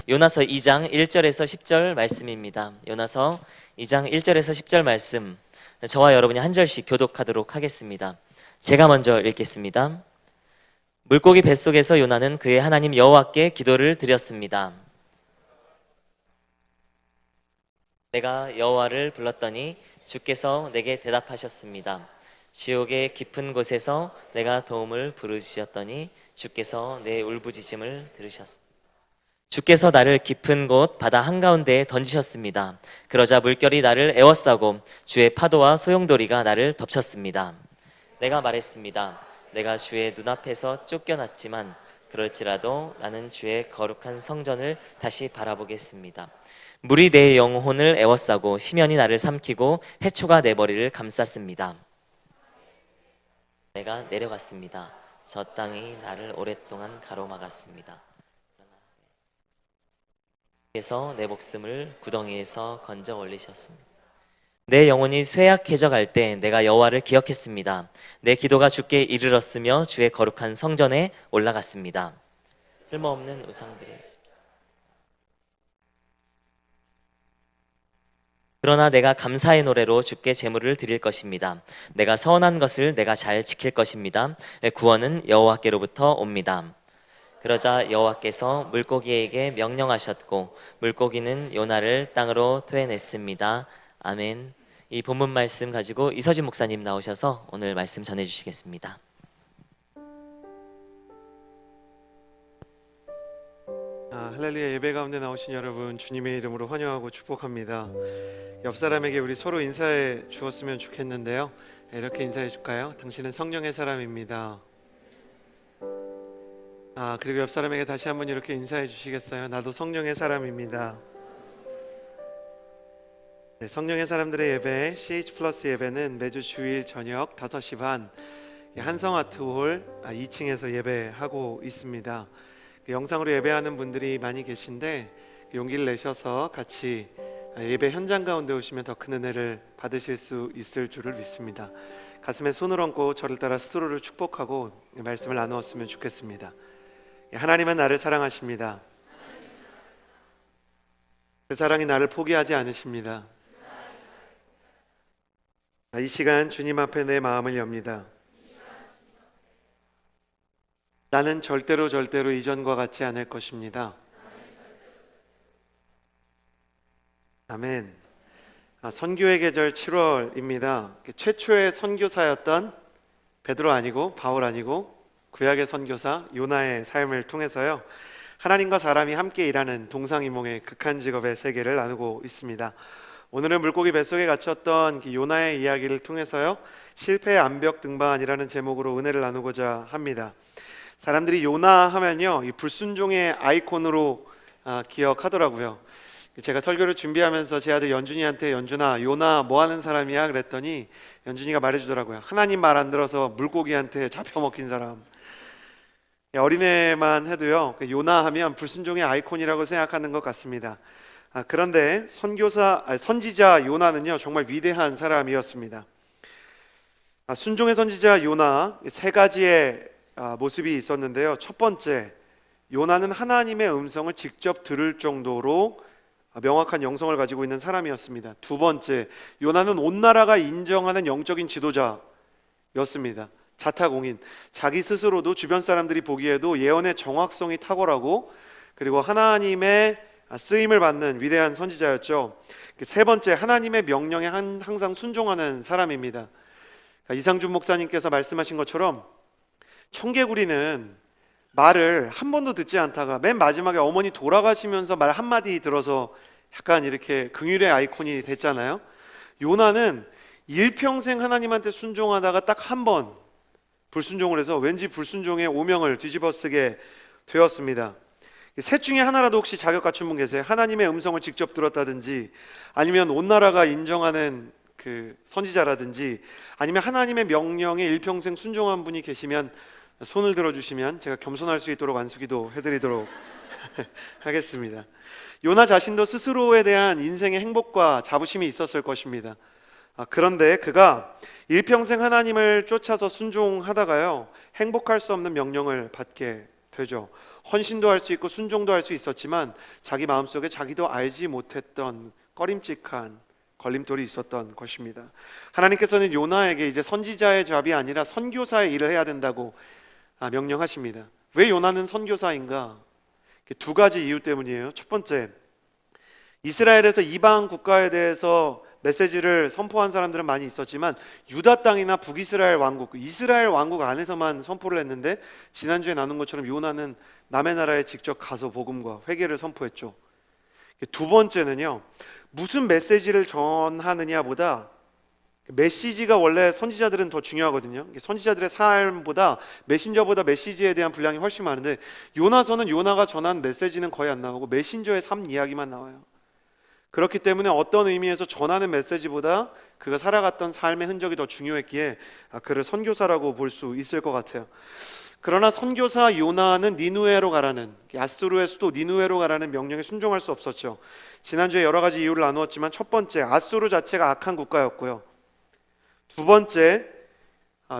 요나서 2장 1절에서 10절 말씀입니다. 요나서 2장 1절에서 10절 말씀, 저와 여러분이 한 절씩 교독하도록 하겠습니다. 제가 먼저 읽겠습니다. 물고기 뱃속에서 요나는 그의 하나님 여호와께 기도를 드렸습니다. 내가 여호와를 불렀더니 주께서 내게 대답하셨습니다. 지옥의 깊은 곳에서 내가 도움을 부르시었더니 주께서 내 울부짖음을 들으셨습니다. 주께서 나를 깊은 곳 바다 한가운데에 던지셨습니다. 그러자 물결이 나를 에워싸고 주의 파도와 소용돌이가 나를 덮쳤습니다. 내가 말했습니다. 내가 주의 눈앞에서 쫓겨났지만 그럴지라도 나는 주의 거룩한 성전을 다시 바라보겠습니다. 물이 내 영혼을 에워싸고 심연이 나를 삼키고 해초가 내 머리를 감쌌습니다. 내가 내려갔습니다. 저 땅이 나를 오랫동안 가로막았습니다. 그래서 내 목숨을 구덩이에서 건져 올리셨습니다. 내 영혼이 쇠약해져 갈 때 내가 여호와를 기억했습니다. 내 기도가 주께 이르렀으며 주의 거룩한 성전에 올라갔습니다. 쓸모없는 우상들의 그러나 내가 감사의 노래로 주께 제물을 드릴 것입니다. 내가 서원한 것을 내가 잘 지킬 것입니다. 구원은 여호와께로부터 옵니다. 그러자 여호와께서 물고기에게 명령하셨고 물고기는 요나를 땅으로 토해냈습니다. 아멘. 이 본문 말씀 가지고 이서진 목사님 나오셔서 오늘 말씀 전해주시겠습니다. 할렐루야. 예배 가운데 나오신 여러분 주님의 이름으로 환영하고 축복합니다. 옆 사람에게 우리 서로 인사해 주었으면 좋겠는데요. 이렇게 인사해 줄까요? 당신은 성령의 사람입니다. 그리고 옆 사람에게 다시 한번 이렇게 인사해 주시겠어요? 나도 성령의 사람입니다. 네, 성령의 사람들의 예배 CH 플러스 예배는 매주 주일 저녁 5시 반 한성아트홀 2층에서 예배하고 있습니다. 영상으로 예배하는 분들이 많이 계신데 용기를 내셔서 같이 예배 현장 가운데 오시면 더 큰 은혜를 받으실 수 있을 줄을 믿습니다. 가슴에 손을 얹고 저를 따라 스스로를 축복하고 말씀을 나누었으면 좋겠습니다. 하나님은 나를 사랑하십니다. 그 사랑이 나를 포기하지 않으십니다. 이 시간 주님 앞에 내 마음을 엽니다. 나는 절대로 이전과 같지 않을 것입니다. 아멘. 선교의 계절 7월입니다. 최초의 선교사였던 베드로 아니고 바울 아니고 구약의 선교사 요나의 삶을 통해서요, 하나님과 사람이 함께 일하는 동상이몽의 극한 직업의 세계를 나누고 있습니다. 오늘은 물고기 뱃속에 갇혔던 요나의 이야기를 통해서요, 실패의 암벽 등반이라는 제목으로 은혜를 나누고자 합니다. 사람들이 요나 하면요, 이 불순종의 아이콘으로 기억하더라고요. 제가 설교를 준비하면서 제 아들 연준이한테 연준아, 요나 뭐 하는 사람이야? 그랬더니 연준이가 말해주더라고요. 하나님 말 안 들어서 물고기한테 잡혀먹힌 사람. 어린애만 해도요, 요나 하면 불순종의 아이콘이라고 생각하는 것 같습니다. 그런데 선지자 요나는요, 정말 위대한 사람이었습니다. 순종의 선지자 요나, 세 가지의 모습이 있었는데요. 첫 번째, 요나는 하나님의 음성을 직접 들을 정도로 명확한 영성을 가지고 있는 사람이었습니다. 두 번째, 요나는 온 나라가 인정하는 영적인 지도자였습니다. 자타공인, 자기 스스로도 주변 사람들이 보기에도 예언의 정확성이 탁월하고 그리고 하나님의 쓰임을 받는 위대한 선지자였죠. 세 번째, 하나님의 명령에 항상 순종하는 사람입니다. 이상준 목사님께서 말씀하신 것처럼 청개구리는 말을 한 번도 듣지 않다가 맨 마지막에 어머니 돌아가시면서 말 한마디 들어서 약간 이렇게 긍휼의 아이콘이 됐잖아요. 요나는 일평생 하나님한테 순종하다가 딱 한 번 불순종을 해서 왠지 불순종의 오명을 뒤집어쓰게 되었습니다. 셋 중에 하나라도 혹시 자격 갖춘 분 계세요? 하나님의 음성을 직접 들었다든지, 아니면 온 나라가 인정하는 그 선지자라든지, 아니면 하나님의 명령에 일평생 순종한 분이 계시면 손을 들어주시면 제가 겸손할 수 있도록 안수기도 해드리도록 하겠습니다. 요나 자신도 스스로에 대한 인생의 행복과 자부심이 있었을 것입니다. 그런데 그가 일평생 하나님을 쫓아서 순종하다가요, 행복할 수 없는 명령을 받게 되죠. 헌신도 할 수 있고 순종도 할 수 있었지만 자기 마음속에 자기도 알지 못했던 꺼림칙한 걸림돌이 있었던 것입니다. 하나님께서는 요나에게 이제 선지자의 잡이 아니라 선교사의 일을 해야 된다고 명령하십니다. 왜 요나는 선교사인가? 두 가지 이유 때문이에요. 첫 번째, 이스라엘에서 이방 국가에 대해서 메시지를 선포한 사람들은 많이 있었지만 유다 땅이나 북이스라엘 왕국, 이스라엘 왕국 안에서만 선포를 했는데, 지난주에 나눈 것처럼 요나는 남의 나라에 직접 가서 복음과 회개를 선포했죠. 두 번째는요, 무슨 메시지를 전하느냐보다, 메시지가 원래 선지자들은 더 중요하거든요. 선지자들의 삶보다 메신저보다 메시지에 대한 분량이 훨씬 많은데, 요나서는 요나가 전한 메시지는 거의 안 나오고 메신저의 삶 이야기만 나와요. 그렇기 때문에 어떤 의미에서 전하는 메시지보다 그가 살아갔던 삶의 흔적이 더 중요했기에 그를 선교사라고 볼 수 있을 것 같아요. 그러나 선교사 요나는 니누에로 가라는, 아수르의 수도 니누에로 가라는 명령에 순종할 수 없었죠. 지난주에 여러 가지 이유를 나누었지만, 첫 번째, 아수르 자체가 악한 국가였고요. 두 번째,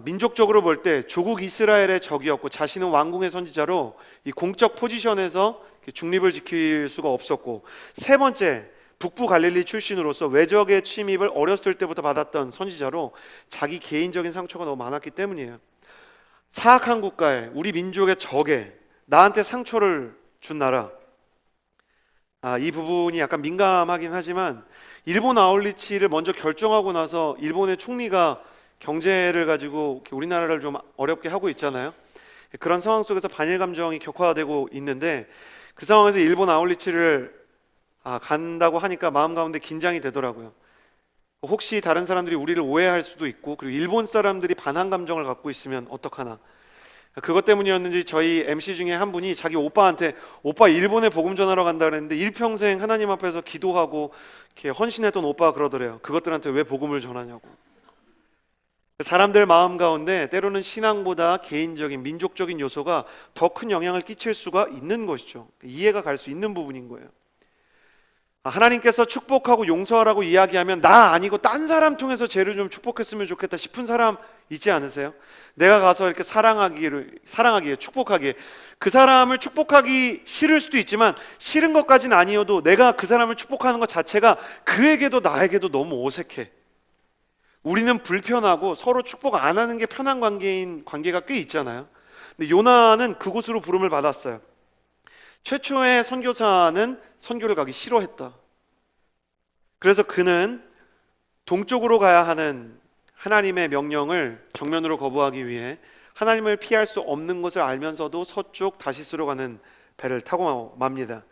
민족적으로 볼 때 조국 이스라엘의 적이었고, 자신은 왕궁의 선지자로 이 공적 포지션에서 중립을 지킬 수가 없었고, 세 번째, 북부 갈릴리 출신으로서 외적의 침입을 어렸을 때부터 받았던 선지자로 자기 개인적인 상처가 너무 많았기 때문이에요. 사악한 국가에, 우리 민족의 적에 나한테 상처를 준 나라, 이 부분이 약간 민감하긴 하지만, 일본 아울리치를 먼저 결정하고 나서 일본의 총리가 경제를 가지고 우리나라를 좀 어렵게 하고 있잖아요. 그런 상황 속에서 반일 감정이 격화되고 있는데, 그 상황에서 일본 아울리치를 간다고 하니까 마음 가운데 긴장이 되더라고요. 혹시 다른 사람들이 우리를 오해할 수도 있고, 그리고 일본 사람들이 반한 감정을 갖고 있으면 어떡하나. 그것 때문이었는지 저희 MC 중에 한 분이 자기 오빠한테, 오빠 일본에 복음 전하러 간다 그랬는데 일평생 하나님 앞에서 기도하고 이렇게 헌신했던 오빠가 그러더래요. 그것들한테 왜 복음을 전하냐고. 사람들 마음 가운데 때로는 신앙보다 개인적인 민족적인 요소가 더 큰 영향을 끼칠 수가 있는 것이죠. 이해가 갈 수 있는 부분인 거예요. 하나님께서 축복하고 용서하라고 이야기하면 나 아니고 딴 사람 통해서 쟤를 좀 축복했으면 좋겠다 싶은 사람 있지 않으세요? 내가 가서 이렇게 사랑하기에 축복하기에, 그 사람을 축복하기 싫을 수도 있지만 싫은 것까지는 아니어도 내가 그 사람을 축복하는 것 자체가 그에게도 나에게도 너무 어색해. 우리는 불편하고 서로 축복 안 하는 게 편한 관계가 꽤 있잖아요. 근데 요나는 그곳으로 부름을 받았어요. 최초의 선교사는 선교를 가기 싫어했다. 그래서 그는 동쪽으로 가야 하는 하나님의 명령을 정면으로 거부하기 위해 하나님을 피할 수 없는 것을 알면서도 서쪽 다시스로 가는 배를 타고 맙니다.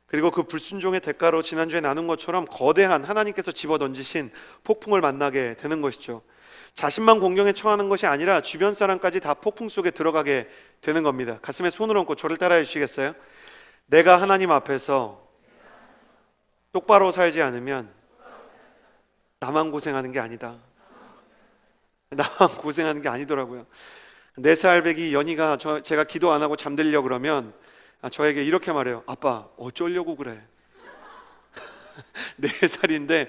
그리고 그 불순종의 대가로 지난주에 나눈 것처럼 거대한 하나님께서 집어던지신 폭풍을 만나게 되는 것이죠. 자신만 공경에 처하는 것이 아니라 주변 사람까지 다 폭풍 속에 들어가게 되는 겁니다. 가슴에 손을 얹고 저를 따라해 주시겠어요? 내가 하나님 앞에서 똑바로 살지 않으면 나만 고생하는 게 아니다. 나만 고생하는 게 아니더라고요. 4살 배기 연희가 제가 기도 안 하고 잠들려고 그러면 저에게 이렇게 말해요. 아빠, 어쩌려고 그래? 4살인데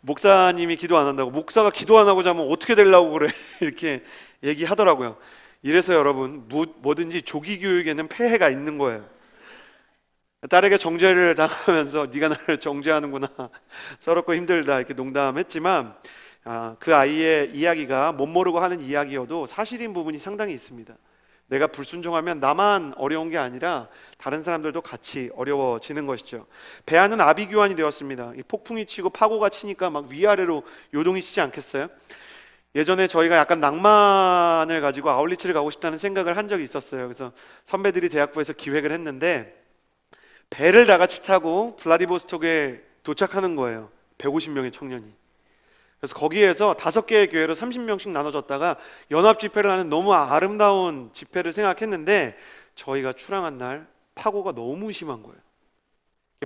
목사님이 기도 안 한다고, 목사가 기도 안 하고 자면 어떻게 되려고 그래? 이렇게 얘기하더라고요. 이래서 여러분, 뭐든지 조기 교육에는 폐해가 있는 거예요. 딸에게 정죄를 당하면서 네가 나를 정죄하는구나, 서럽고 힘들다, 이렇게 농담했지만 그 아이의 이야기가 못 모르고 하는 이야기여도 사실인 부분이 상당히 있습니다. 내가 불순종하면 나만 어려운 게 아니라 다른 사람들도 같이 어려워지는 것이죠. 배 안은 아비규환이 되었습니다. 폭풍이 치고 파고가 치니까 막 위아래로 요동이 치지 않겠어요? 예전에 저희가 약간 낭만을 가지고 아울리치를 가고 싶다는 생각을 한 적이 있었어요. 그래서 선배들이 대학부에서 기획을 했는데 배를 다 같이 타고 블라디보스톡에 도착하는 거예요. 150명의 청년이. 그래서 거기에서 5개의 교회로 30명씩 나눠졌다가 연합 집회를 하는 너무 아름다운 집회를 생각했는데, 저희가 출항한 날 파고가 너무 심한 거예요.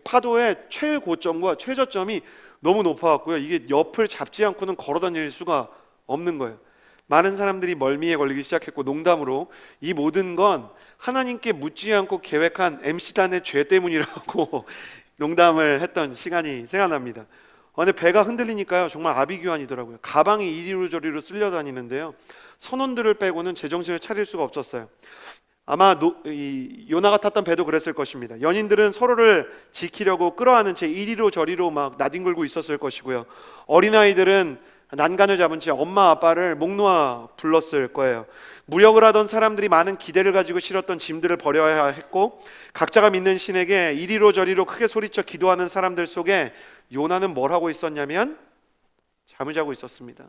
파도의 최고점과 최저점이 너무 높아갖고요, 이게 옆을 잡지 않고는 걸어 다닐 수가 없는 거예요. 많은 사람들이 멀미에 걸리기 시작했고, 농담으로 이 모든 건 하나님께 묻지 않고 계획한 MC단의 죄 때문이라고 농담을 했던 시간이 생각납니다. 근데 배가 흔들리니까요, 정말 아비규환이더라고요. 가방이 이리로 저리로 쓸려 다니는데요, 선원들을 빼고는 제정신을 차릴 수가 없었어요. 아마 이 요나가 탔던 배도 그랬을 것입니다. 연인들은 서로를 지키려고 끌어안은 채 이리로 저리로 막 나뒹굴고 있었을 것이고요. 어린아이들은 난간을 잡은 채 엄마 아빠를 목 놓아 불렀을 거예요. 무역을 하던 사람들이 많은 기대를 가지고 실었던 짐들을 버려야 했고, 각자가 믿는 신에게 이리로 저리로 크게 소리쳐 기도하는 사람들 속에 요나는 뭘 하고 있었냐면 잠을 자고 있었습니다.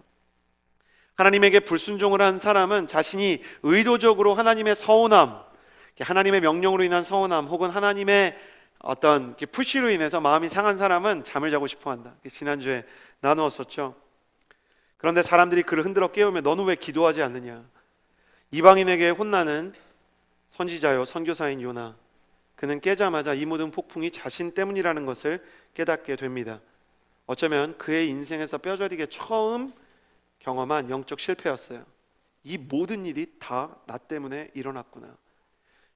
하나님에게 불순종을 한 사람은 자신이 의도적으로 하나님의 서운함, 하나님의 명령으로 인한 서운함, 혹은 하나님의 어떤 푸시로 인해서 마음이 상한 사람은 잠을 자고 싶어 한다. 지난주에 나누었었죠. 그런데 사람들이 그를 흔들어 깨우며 너는 왜 기도하지 않느냐? 이방인에게 혼나는 선지자요 선교사인 요나, 그는 깨자마자 이 모든 폭풍이 자신 때문이라는 것을 깨닫게 됩니다. 어쩌면 그의 인생에서 뼈저리게 처음 경험한 영적 실패였어요. 이 모든 일이 다 나 때문에 일어났구나.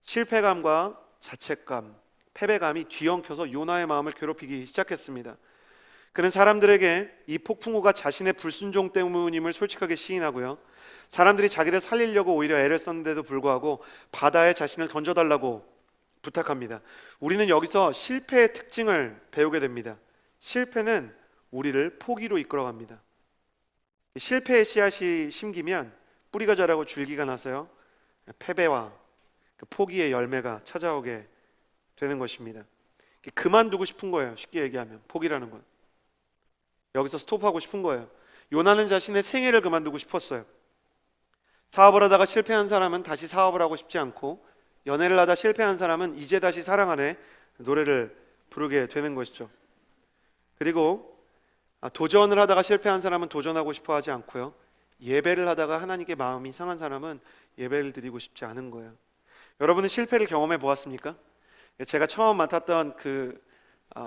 실패감과 자책감, 패배감이 뒤엉켜서 요나의 마음을 괴롭히기 시작했습니다. 그는 사람들에게 이 폭풍우가 자신의 불순종 때문임을 솔직하게 시인하고요, 사람들이 자기를 살리려고 오히려 애를 썼는데도 불구하고 바다에 자신을 던져달라고 부탁합니다. 우리는 여기서 실패의 특징을 배우게 됩니다. 실패는 우리를 포기로 이끌어갑니다. 실패의 씨앗이 심기면 뿌리가 자라고 줄기가 나서요, 패배와 포기의 열매가 찾아오게 되는 것입니다. 그만두고 싶은 거예요. 쉽게 얘기하면 포기라는 건 여기서 스톱하고 싶은 거예요. 요나는 자신의 생애를 그만두고 싶었어요. 사업을 하다가 실패한 사람은 다시 사업을 하고 싶지 않고, 연애를 하다 실패한 사람은 이제 다시 사랑하네 노래를 부르게 되는 것이죠. 그리고 도전을 하다가 실패한 사람은 도전하고 싶어 하지 않고요, 예배를 하다가 하나님께 마음이 상한 사람은 예배를 드리고 싶지 않은 거예요. 여러분은 실패를 경험해 보았습니까? 제가 처음 맡았던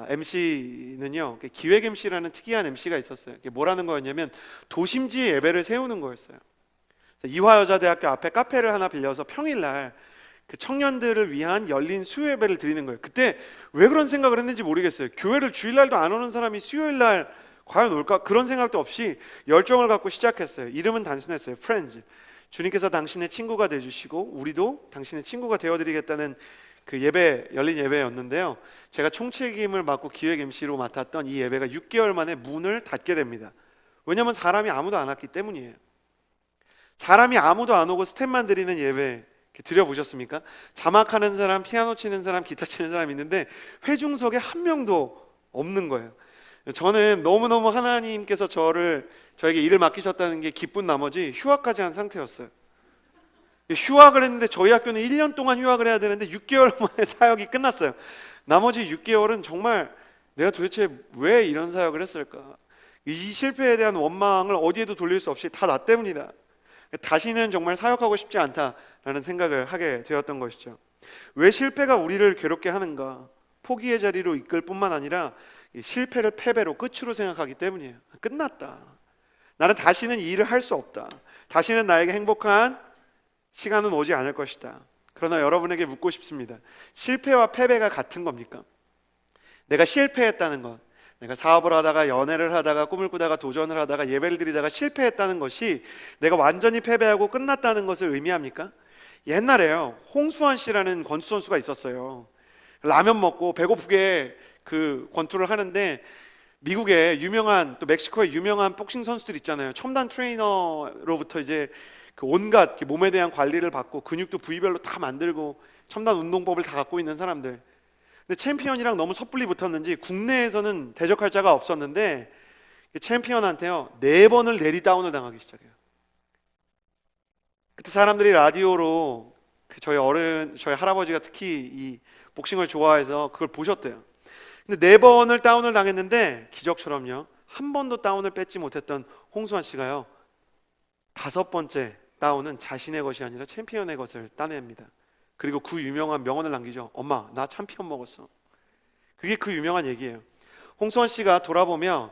MC는요, 기획 MC라는 특이한 MC가 있었어요. 뭐라는 거였냐면 도심지에 예배를 세우는 거였어요. 이화여자대학교 앞에 카페를 하나 빌려서 평일날 그 청년들을 위한 열린 수요 예배를 드리는 거예요. 그때 왜 그런 생각을 했는지 모르겠어요. 교회를 주일날도 안 오는 사람이 수요일날 과연 올까? 그런 생각도 없이 열정을 갖고 시작했어요. 이름은 단순했어요. Friends. 주님께서 당신의 친구가 되어주시고 우리도 당신의 친구가 되어드리겠다는 그 예배, 열린 예배였는데요, 제가 총책임을 맡고 기획 MC로 맡았던 이 예배가 6개월 만에 문을 닫게 됩니다. 왜냐하면 사람이 아무도 안 왔기 때문이에요. 사람이 아무도 안 오고 스텝만 드리는 예배 드려보셨습니까? 자막하는 사람, 피아노 치는 사람, 기타 치는 사람 있는데 회중석에 한 명도 없는 거예요. 저는 너무너무 하나님께서 저에게 일을 맡기셨다는 게 기쁜 나머지 휴학까지 한 상태였어요. 휴학을 했는데 저희 학교는 1년 동안 휴학을 해야 되는데 6개월 만에 사역이 끝났어요. 나머지 6개월은 정말 내가 도대체 왜 이런 사역을 했을까? 이 실패에 대한 원망을 어디에도 돌릴 수 없이 다 나 때문이다. 다시는 정말 사역하고 싶지 않다라는 생각을 하게 되었던 것이죠. 왜 실패가 우리를 괴롭게 하는가? 포기의 자리로 이끌 뿐만 아니라 실패를 패배로 끝으로 생각하기 때문이에요. 끝났다. 나는 다시는 이 일을 할 수 없다. 다시는 나에게 행복한 시간은 오지 않을 것이다. 그러나 여러분에게 묻고 싶습니다. 실패와 패배가 같은 겁니까? 내가 실패했다는 것, 내가 사업을 하다가 연애를 하다가 꿈을 꾸다가 도전을 하다가 예배를 드리다가 실패했다는 것이 내가 완전히 패배하고 끝났다는 것을 의미합니까? 옛날에요, 홍수환 씨라는 권투 선수가 있었어요. 라면 먹고 배고프게 그 권투를 하는데 미국의 유명한, 또 멕시코의 유명한 복싱 선수들 있잖아요. 첨단 트레이너로부터 이제 그 온갖 몸에 대한 관리를 받고 근육도 부위별로 다 만들고 첨단 운동법을 다 갖고 있는 사람들. 근데 챔피언이랑 너무 섣불리 붙었는지 국내에서는 대적할 자가 없었는데 챔피언한테요 4번을 내리다운을 당하기 시작해요. 그때 사람들이 라디오로 저희 할아버지가 특히 이 복싱을 좋아해서 그걸 보셨대요. 근데 4번을 다운을 당했는데 기적처럼요, 한 번도 다운을 뺏지 못했던 홍수환 씨가요 5번째 다운은 자신의 것이 아니라 챔피언의 것을 따냅니다. 그리고 그 유명한 명언을 남기죠. 엄마, 나 챔피언 먹었어. 그게 그 유명한 얘기예요. 홍수환 씨가 돌아보며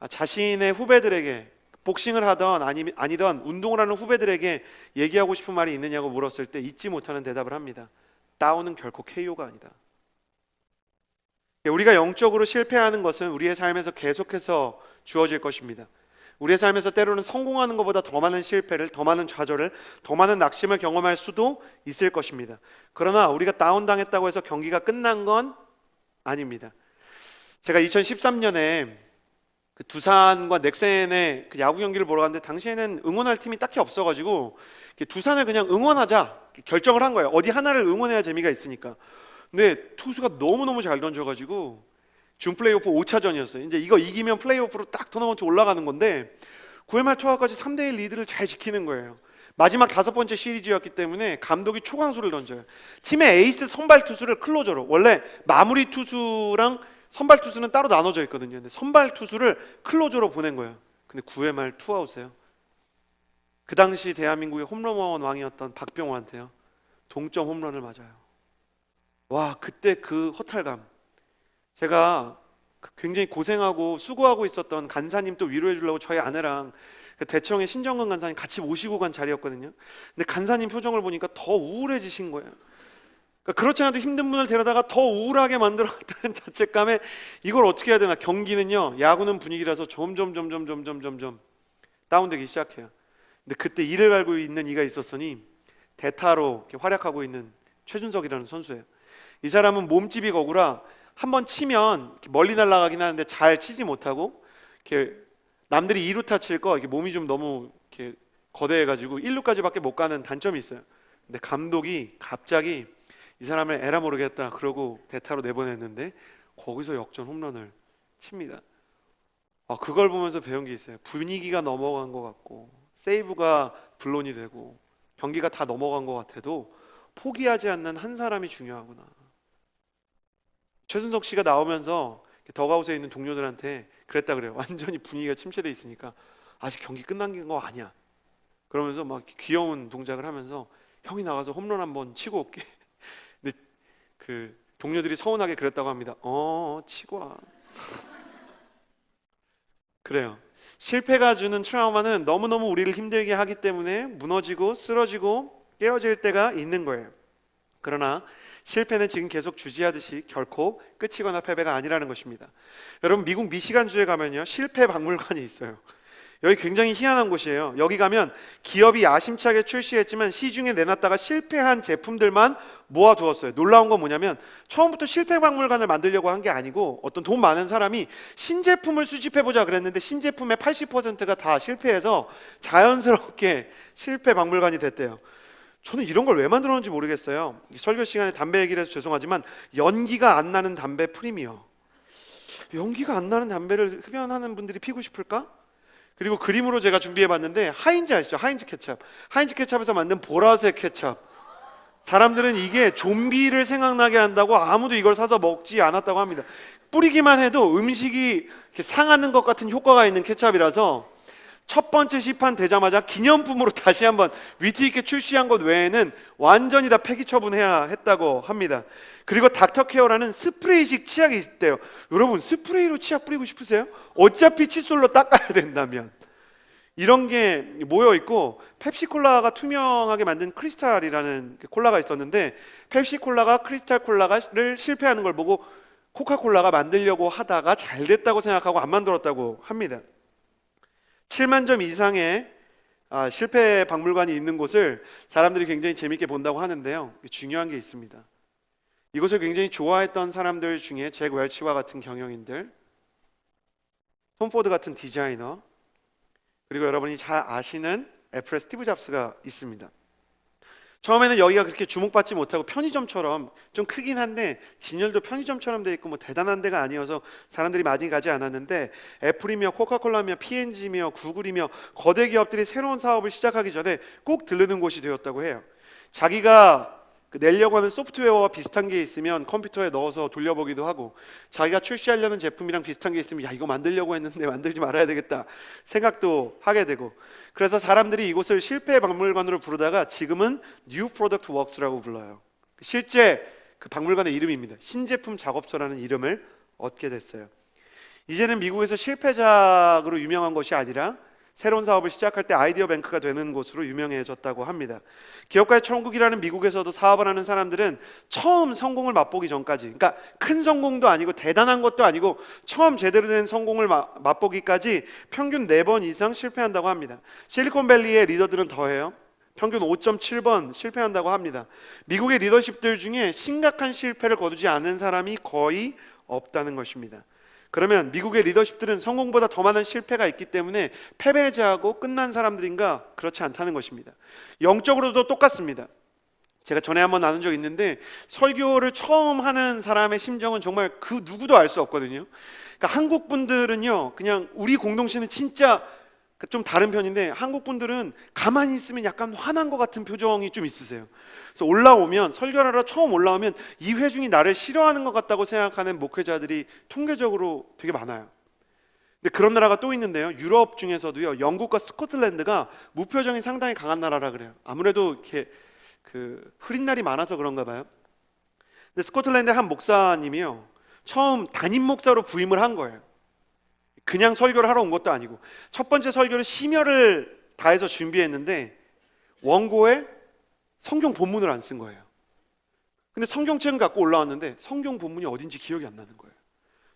자신의 후배들에게, 복싱을 하던 아니던 운동을 하는 후배들에게 얘기하고 싶은 말이 있느냐고 물었을 때 잊지 못하는 대답을 합니다. 다운은 결코 KO가 아니다. 우리가 영적으로 실패하는 것은 우리의 삶에서 계속해서 주어질 것입니다. 우리의 삶에서 때로는 성공하는 것보다 더 많은 실패를, 더 많은 좌절을, 더 많은 낙심을 경험할 수도 있을 것입니다. 그러나 우리가 다운당했다고 해서 경기가 끝난 건 아닙니다. 제가 2013년에 그 두산과 넥센의 그 야구 경기를 보러 갔는데 당시에는 응원할 팀이 딱히 없어가지고 두산을 그냥 응원하자 결정을 한 거예요. 어디 하나를 응원해야 재미가 있으니까. 근데 투수가 너무너무 잘 던져가지고 준 플레이오프 5차전이었어요. 이제 이거 이기면 플레이오프로 딱 토너먼트 올라가는 건데 9회 말 초하까지 3대1 리드를 잘 지키는 거예요. 마지막 5번째 시리즈였기 때문에 감독이 초강수를 던져요. 팀의 에이스 선발 투수를 클로저로, 원래 마무리 투수랑 선발 투수는 따로 나눠져 있거든요. 근데 선발 투수를 클로저로 보낸 거예요. 근데 9회 말 투아웃이에요. 그 당시 대한민국의 홈런 왕이었던 박병호한테요, 동점 홈런을 맞아요. 와, 그때 그 허탈감. 제가 굉장히 고생하고 수고하고 있었던 간사님 또 위로해 주려고 저희 아내랑 그 대청의 신정근 간사님 같이 모시고 간 자리였거든요. 근데 간사님 표정을 보니까 더 우울해지신 거예요. 그러니까 그렇지 않아도 힘든 분을 데려다가 더 우울하게 만들었다는 자책감에 이걸 어떻게 해야 되나. 경기는요, 야구는 분위기라서 점점 다운되기 시작해요. 근데 그때 이를 갈고 있는 이가 있었으니 대타로 이렇게 활약하고 있는 최준석이라는 선수예요. 이 사람은 몸집이 거구라 한번 치면 멀리 날아가긴 하는데 잘 치지 못하고 이렇게 남들이 2루타 칠 거 이렇게 몸이 좀 너무 이렇게 거대해가지고 1루까지밖에 못 가는 단점이 있어요. 근데 감독이 갑자기 이 사람을 에라 모르겠다 그러고 대타로 내보냈는데 거기서 역전 홈런을 칩니다. 그걸 보면서 배운 게 있어요. 분위기가 넘어간 것 같고 세이브가 블론이 되고 경기가 다 넘어간 것 같아도 포기하지 않는 한 사람이 중요하구나. 최순석 씨가 나오면서 더가웃에 있는 동료들한테 그랬다 그래요. 완전히 분위기가 침체돼 있으니까 아직 경기 끝난 거 아니야. 그러면서 막 귀여운 동작을 하면서 형이 나가서 홈런 한번 치고 올게. 근데 그 동료들이 서운하게 그랬다고 합니다. 치고 와. 그래요. 실패가 주는 트라우마는 너무너무 우리를 힘들게 하기 때문에 무너지고 쓰러지고 깨어질 때가 있는 거예요. 그러나 실패는 지금 계속 주지하듯이 결코 끝이거나 패배가 아니라는 것입니다. 여러분, 미국 미시간주에 가면요, 실패 박물관이 있어요. 여기 굉장히 희한한 곳이에요. 여기 가면 기업이 야심차게 출시했지만 시중에 내놨다가 실패한 제품들만 모아두었어요. 놀라운 건 뭐냐면 처음부터 실패 박물관을 만들려고 한 게 아니고 어떤 돈 많은 사람이 신제품을 수집해보자 그랬는데 신제품의 80%가 다 실패해서 자연스럽게 실패 박물관이 됐대요. 저는 이런 걸 왜 만들었는지 모르겠어요. 설교 시간에 담배 얘기를 해서 죄송하지만 연기가 안 나는 담배 프리미어. 연기가 안 나는 담배를 흡연하는 분들이 피고 싶을까? 그리고 그림으로 제가 준비해봤는데 하인즈 아시죠? 하인즈 케찹. 하인즈 케찹에서 만든 보라색 케찹. 사람들은 이게 좀비를 생각나게 한다고 아무도 이걸 사서 먹지 않았다고 합니다. 뿌리기만 해도 음식이 이렇게 상하는 것 같은 효과가 있는 케찹이라서 첫 번째 시판 되자마자 기념품으로 다시 한번 위트 있게 출시한 것 외에는 완전히 다 폐기 처분해야 했다고 합니다. 그리고 닥터케어라는 스프레이식 치약이 있대요. 여러분, 스프레이로 치약 뿌리고 싶으세요? 어차피 칫솔로 닦아야 된다면. 이런 게 모여 있고, 펩시콜라가 투명하게 만든 크리스탈이라는 콜라가 있었는데 펩시콜라가 크리스탈 콜라를 실패하는 걸 보고 코카콜라가 만들려고 하다가 잘 됐다고 생각하고 안 만들었다고 합니다. 7만 점 이상의 실패 박물관이 있는 곳을 사람들이 굉장히 재밌게 본다고 하는데요, 중요한 게 있습니다. 이곳을 굉장히 좋아했던 사람들 중에 잭 웰치와 같은 경영인들, 톰 포드 같은 디자이너, 그리고 여러분이 잘 아시는 애플의 스티브 잡스가 있습니다. 처음에는 여기가 그렇게 주목받지 못하고 편의점처럼 좀 크긴 한데 진열도 편의점처럼 돼 있고 뭐 대단한 데가 아니어서 사람들이 많이 가지 않았는데 애플이며 코카콜라며 P&G며 구글이며 거대 기업들이 새로운 사업을 시작하기 전에 꼭 들르는 곳이 되었다고 해요. 자기가 내려고 하는 소프트웨어와 비슷한 게 있으면 컴퓨터에 넣어서 돌려보기도 하고, 자기가 출시하려는 제품이랑 비슷한 게 있으면 야, 이거 만들려고 했는데 만들지 말아야 되겠다 생각도 하게 되고, 그래서 사람들이 이곳을 실패 박물관으로 부르다가 지금은 New Product Works라고 불러요. 실제 그 박물관의 이름입니다. 신제품 작업소라는 이름을 얻게 됐어요. 이제는 미국에서 실패작으로 유명한 것이 아니라 새로운 사업을 시작할 때 아이디어 뱅크가 되는 곳으로 유명해졌다고 합니다. 기업가의 천국이라는 미국에서도 사업을 하는 사람들은 처음 성공을 맛보기 전까지, 그러니까 큰 성공도 아니고 대단한 것도 아니고 처음 제대로 된 성공을 맛보기까지 평균 4번 이상 실패한다고 합니다. 실리콘밸리의 리더들은 더해요. 평균 5.7번 실패한다고 합니다. 미국의 리더십들 중에 심각한 실패를 거두지 않은 사람이 거의 없다는 것입니다. 그러면 미국의 리더십들은 성공보다 더 많은 실패가 있기 때문에 패배자하고 끝난 사람들인가? 그렇지 않다는 것입니다. 영적으로도 똑같습니다. 제가 전에 한번 나눈 적 있는데 설교를 처음 하는 사람의 심정은 정말 그 누구도 알 수 없거든요. 그러니까 한국 분들은요, 그냥 우리 공동체는 진짜 좀 다른 편인데 한국 분들은 가만히 있으면 약간 화난 것 같은 표정이 좀 있으세요. 그래서 올라오면, 설교를 하러 처음 올라오면 이 회중이 나를 싫어하는 것 같다고 생각하는 목회자들이 통계적으로 되게 많아요. 근데 그런 나라가 또 있는데요, 유럽 중에서도요, 영국과 스코틀랜드가 무표정이 상당히 강한 나라라 그래요. 아무래도 이렇게 그 흐린 날이 많아서 그런가 봐요. 근데 스코틀랜드 한 목사님이요, 처음 담임 목사로 부임을 한 거예요. 그냥 설교를 하러 온 것도 아니고 첫 번째 설교를 심혈을 다해서 준비했는데 원고에 성경 본문을 안 쓴 거예요. 근데 성경책은 갖고 올라왔는데 성경 본문이 어딘지 기억이 안 나는 거예요.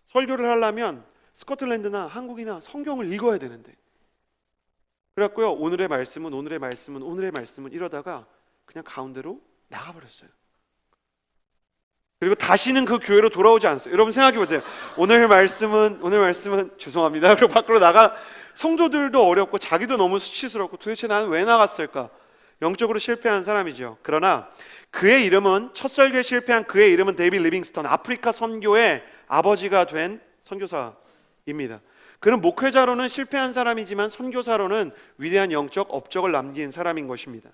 설교를 하려면 스코틀랜드나 한국이나 성경을 읽어야 되는데, 그래갖고요, 오늘의 말씀은 이러다가 그냥 가운데로 나가버렸어요. 그리고 다시는 그 교회로 돌아오지 않았어요. 여러분 생각해 보세요. 오늘 말씀은 죄송합니다. 그리고 밖으로 나가, 성도들도 어렵고 자기도 너무 수치스럽고 도대체 나는 왜 나갔을까? 영적으로 실패한 사람이죠. 그러나 그의 이름은, 첫 설교에 실패한 그의 이름은 데이빗 리빙스턴, 아프리카 선교의 아버지가 된 선교사입니다. 그는 목회자로는 실패한 사람이지만 선교사로는 위대한 영적 업적을 남긴 사람인 것입니다.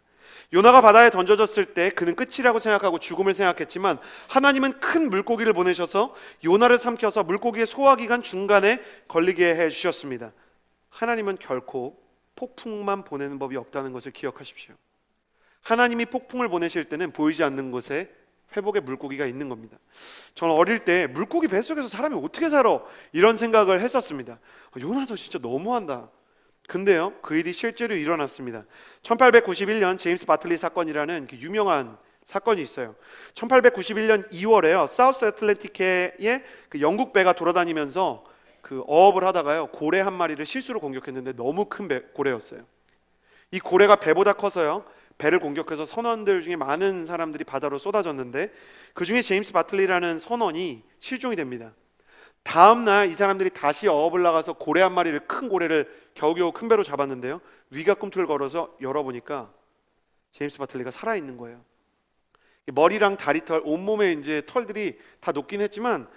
요나가 바다에 던져졌을 때 그는 끝이라고 생각하고 죽음을 생각했지만 하나님은 큰 물고기를 보내셔서 요나를 삼켜서 물고기의 소화기관 중간에 걸리게 해주셨습니다. 하나님은 결코 폭풍만 보내는 법이 없다는 것을 기억하십시오. 하나님이 폭풍을 보내실 때는 보이지 않는 곳에 회복의 물고기가 있는 겁니다. 저는 어릴 때 물고기 뱃속에서 사람이 어떻게 살아? 이런 생각을 했었습니다. 요나도 진짜 너무한다. 근데요, 그 일이 실제로 일어났습니다. 1891년 제임스 바틀리 사건이라는 그 유명한 사건이 있어요. 1891년 2월에요, 사우스 애틀랜틱해에 그 영국 배가 돌아다니면서 그 어업을 하다가요, 고래 한 마리를 실수로 공격했는데 너무 큰 고래였어요. 이 고래가 배보다 커서요, 배를 공격해서 선원들 중에 많은 사람들이 바다로 쏟아졌는데 그 중에 제임스 바틀리라는 선원이 실종이 됩니다. 다음 날 이 사람들이 다시 어업을 나가서 고래 한 마리를, 큰 고래를 겨우겨우 큰 배로 잡았는데요, 위가 꿈틀 걸어서 열어보니까 제임스 바틀리가 살아있는 거예요. 머리랑 다리털, 온몸에 이제 털들이 다 녹긴 했지만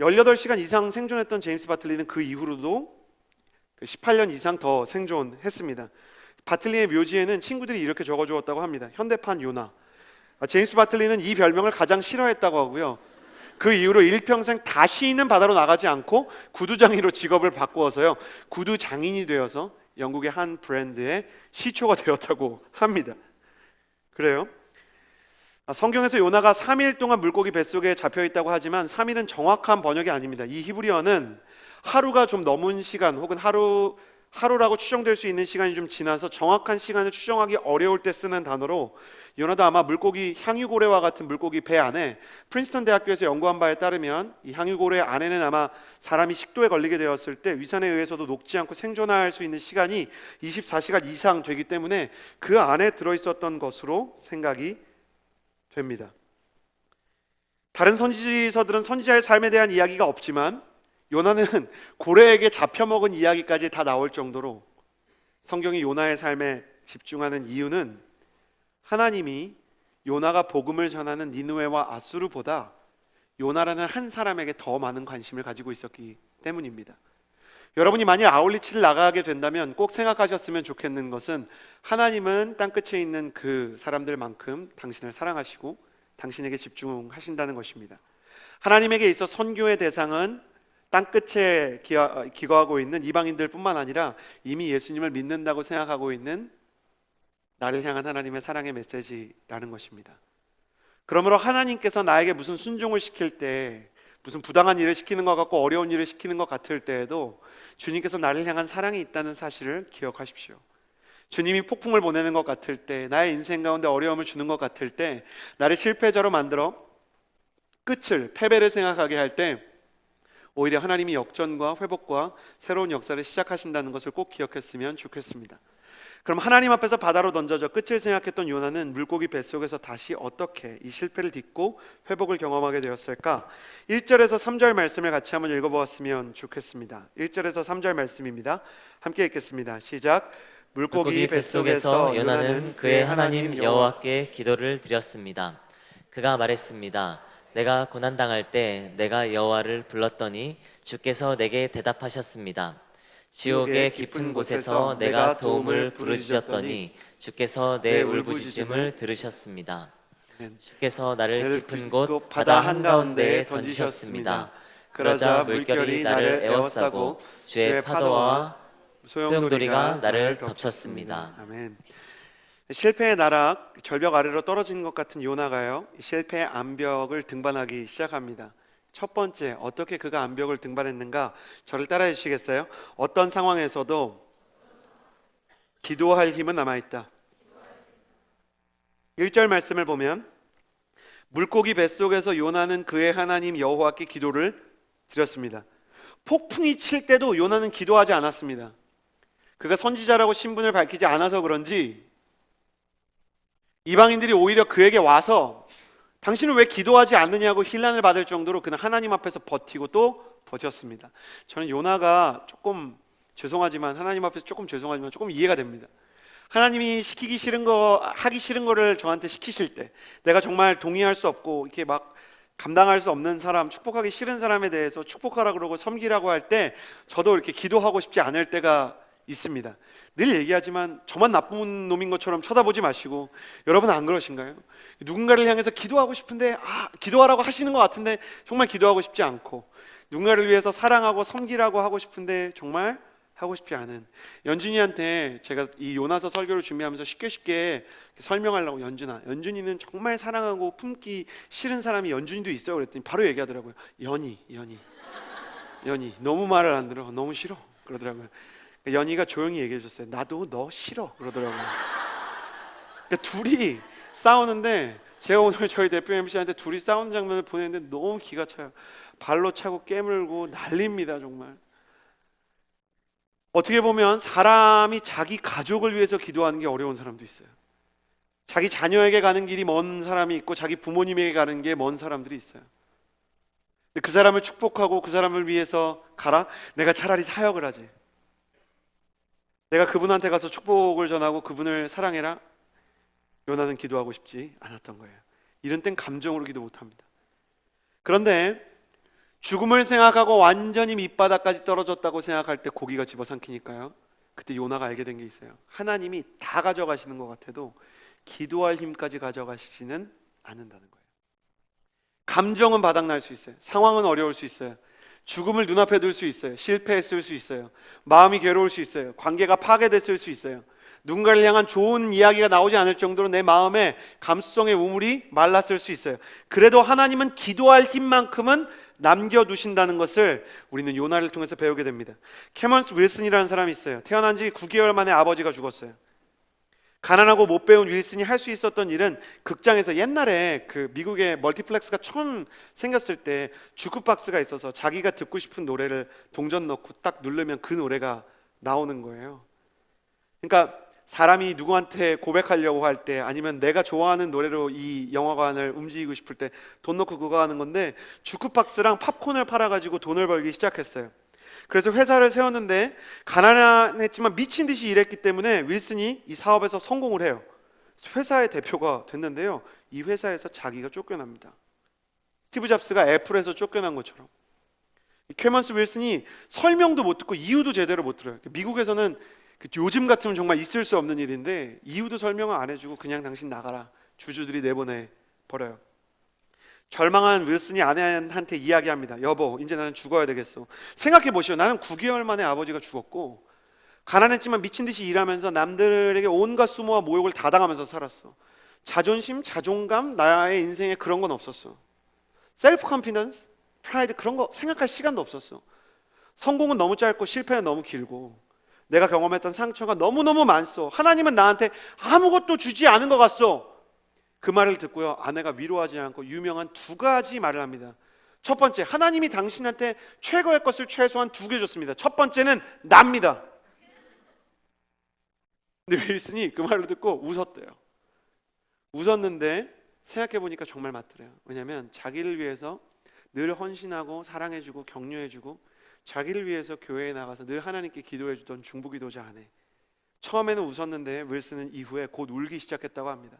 18시간 이상 생존했던 제임스 바틀리는 그 이후로도 18년 이상 더 생존했습니다. 바틀리의 묘지에는 친구들이 이렇게 적어주었다고 합니다. 현대판 요나. 제임스 바틀리는 이 별명을 가장 싫어했다고 하고요, 그 이후로 일평생 다시는 바다로 나가지 않고 구두장이로 직업을 바꾸어서요, 구두장인이 되어서 영국의 한 브랜드의 시초가 되었다고 합니다. 그래요? 성경에서 요나가 3일 동안 물고기 뱃속에 잡혀있다고 하지만 3일은 정확한 번역이 아닙니다. 이 히브리어는 하루가 좀 넘은 시간, 혹은 하루라고 추정될 수 있는 시간이 좀 지나서 정확한 시간을 추정하기 어려울 때 쓰는 단어로, 요나도 아마 물고기, 향유고래와 같은 물고기 배 안에, 프린스턴 대학교에서 연구한 바에 따르면 이 향유고래 안에는 아마 사람이 식도에 걸리게 되었을 때 위산에 의해서도 녹지 않고 생존할 수 있는 시간이 24시간 이상 되기 때문에 그 안에 들어있었던 것으로 생각이 됩니다. 다른 선지서들은 선지자의 삶에 대한 이야기가 없지만 요나는 고래에게 잡혀먹은 이야기까지 다 나올 정도로 성경이 요나의 삶에 집중하는 이유는 하나님이 요나가 복음을 전하는 니느웨와 아수르보다 요나라는 한 사람에게 더 많은 관심을 가지고 있었기 때문입니다. 여러분이 만일 아울리치를 나가게 된다면 꼭 생각하셨으면 좋겠는 것은, 하나님은 땅끝에 있는 그 사람들만큼 당신을 사랑하시고 당신에게 집중하신다는 것입니다. 하나님에게 있어 선교의 대상은 땅끝에 기거하고 있는 이방인들 뿐만 아니라 이미 예수님을 믿는다고 생각하고 있는 나를 향한 하나님의 사랑의 메시지라는 것입니다. 그러므로 하나님께서 나에게 무슨 순종을 시킬 때, 무슨 부당한 일을 시키는 것 같고 어려운 일을 시키는 것 같을 때에도 주님께서 나를 향한 사랑이 있다는 사실을 기억하십시오. 주님이 폭풍을 보내는 것 같을 때, 나의 인생 가운데 어려움을 주는 것 같을 때, 나를 실패자로 만들어 끝을, 패배를 생각하게 할 때 오히려 하나님이 역전과 회복과 새로운 역사를 시작하신다는 것을 꼭 기억했으면 좋겠습니다. 그럼 하나님 앞에서 바다로 던져져 끝을 생각했던 요나는 물고기 뱃속에서 다시 어떻게 이 실패를 딛고 회복을 경험하게 되었을까? 1절에서 3절 말씀을 같이 한번 읽어보았으면 좋겠습니다. 1절에서 3절 말씀입니다. 함께 읽겠습니다. 시작. 물고기 뱃속에서 요나는 그의 하나님 여호와께 기도를 드렸습니다. 그가 말했습니다. 내가 고난당할 때 내가 여호와를 불렀더니 주께서 내게 대답하셨습니다. 지옥의 깊은 곳에서 내가 도움을 부르짖었더니 주께서 내 울부짖음을 들으셨습니다. 주께서 나를 깊은 곳 바다 한가운데에 던지셨습니다. 그러자 물결이 나를 에워싸고 주의 파도와 소용돌이가 나를 덮쳤습니다. 아멘. 실패의 나락, 절벽 아래로 떨어지는 것 같은 요나가요, 실패의 암벽을 등반하기 시작합니다. 첫 번째, 어떻게 그가 암벽을 등반했는가? 저를 따라해 주시겠어요? 어떤 상황에서도 기도할 힘은 남아있다. 1절 말씀을 보면 물고기 뱃속에서 요나는 그의 하나님 여호와께 기도를 드렸습니다. 폭풍이 칠 때도 요나는 기도하지 않았습니다. 그가 선지자라고 신분을 밝히지 않아서 그런지 이방인들이 오히려 그에게 와서 당신은 왜 기도하지 않느냐고 힐난을 받을 정도로 그는 하나님 앞에서 버티고 또 버텼습니다. 저는 요나가 조금 죄송하지만 하나님 앞에서 조금 죄송하지만 조금 이해가 됩니다. 하나님이 시키기 싫은 거, 하기 싫은 거를 저한테 시키실 때, 내가 정말 동의할 수 없고 이렇게 막 감당할 수 없는 사람, 축복하기 싫은 사람에 대해서 축복하라 그러고 섬기라고 할 때 저도 이렇게 기도하고 싶지 않을 때가 있습니다. 늘 얘기하지만 저만 나쁜 놈인 것처럼 쳐다보지 마시고, 여러분 안 그러신가요? 누군가를 향해서 기도하고 싶은데 기도하라고 하시는 것 같은데 정말 기도하고 싶지 않고, 누군가를 위해서 사랑하고 섬기라고 하고 싶은데 정말 하고 싶지 않은, 연준이한테 제가 이 요나서 설교를 준비하면서 쉽게 설명하려고, 연준이는 정말 사랑하고 품기 싫은 사람이 연준이도 있어요 그랬더니 바로 얘기하더라고요. 연희 너무 말을 안 들어, 너무 싫어 그러더라고요. 연희가 조용히 얘기해 줬어요. 나도 너 싫어 그러더라고요. 그러니까 둘이 싸우는데, 제가 오늘 저희 대표 MC한테 둘이 싸우는 장면을 보냈는데 너무 기가 차요. 발로 차고 깨물고 난립니다 정말. 어떻게 보면 사람이 자기 가족을 위해서 기도하는 게 어려운 사람도 있어요. 자기 자녀에게 가는 길이 먼 사람이 있고 자기 부모님에게 가는 게 먼 사람들이 있어요. 근데 그 사람을 축복하고 그 사람을 위해서 가라? 내가 차라리 사역을 하지. 내가 그분한테 가서 축복을 전하고 그분을 사랑해라? 요나는 기도하고 싶지 않았던 거예요. 이런 땐 감정으로 기도 못합니다. 그런데 죽음을 생각하고 완전히 밑바닥까지 떨어졌다고 생각할 때 고기가 집어삼키니까요, 그때 요나가 알게 된 게 있어요. 하나님이 다 가져가시는 것 같아도 기도할 힘까지 가져가시지는 않는다는 거예요. 감정은 바닥날 수 있어요. 상황은 어려울 수 있어요. 죽음을 눈앞에 둘 수 있어요. 실패했을 수 있어요. 마음이 괴로울 수 있어요. 관계가 파괴됐을 수 있어요. 누군가를 향한 좋은 이야기가 나오지 않을 정도로 내 마음에 감수성의 우물이 말랐을 수 있어요. 그래도 하나님은 기도할 힘만큼은 남겨두신다는 것을 우리는 요나를 통해서 배우게 됩니다. 캐먼스 윌슨이라는 사람이 있어요. 태어난 지 9개월 만에 아버지가 죽었어요. 가난하고 못 배운 윌슨이 할 수 있었던 일은 극장에서, 옛날에 그 미국의 멀티플렉스가 처음 생겼을 때 주크박스가 있어서 자기가 듣고 싶은 노래를 동전 넣고 딱 누르면 그 노래가 나오는 거예요. 그러니까 사람이 누구한테 고백하려고 할 때, 아니면 내가 좋아하는 노래로 이 영화관을 움직이고 싶을 때 돈 넣고 그거 하는 건데, 주크박스랑 팝콘을 팔아가지고 돈을 벌기 시작했어요. 그래서 회사를 세웠는데 가난했지만 미친 듯이 일했기 때문에 윌슨이 이 사업에서 성공을 해요. 회사의 대표가 됐는데요, 이 회사에서 자기가 쫓겨납니다. 스티브 잡스가 애플에서 쫓겨난 것처럼 캐먼스 윌슨이 설명도 못 듣고 이유도 제대로 못 들어요. 미국에서는 요즘 같으면 정말 있을 수 없는 일인데 이유도 설명을 안 해주고 그냥 당신 나가라, 주주들이 내보내 버려요. 절망한 윌슨이 아내한테 이야기합니다. 여보, 이제 나는 죽어야 되겠어. 생각해 보시오. 나는 9개월 만에 아버지가 죽었고 가난했지만 미친 듯이 일하면서 남들에게 온갖 수모와 모욕을 다 당하면서 살았어. 자존심, 자존감, 나의 인생에 그런 건 없었어. 셀프 컨피던스, 프라이드 그런 거 생각할 시간도 없었어. 성공은 너무 짧고 실패는 너무 길고 내가 경험했던 상처가 너무너무 많소. 하나님은 나한테 아무것도 주지 않은 것 같소. 그 말을 듣고요, 아내가 위로하지 않고 유명한 두 가지 말을 합니다. 첫 번째, 하나님이 당신한테 최고의 것을 최소한 2개 줬습니다. 첫 번째는 납니다. 근데 윌슨이 그 말을 듣고 웃었대요. 웃었는데 생각해보니까 정말 맞더래요. 왜냐하면 자기를 위해서 늘 헌신하고 사랑해주고 격려해주고 자기를 위해서 교회에 나가서 늘 하나님께 기도해주던 중보기도자 아내, 처음에는 웃었는데 윌슨은 이후에 곧 울기 시작했다고 합니다.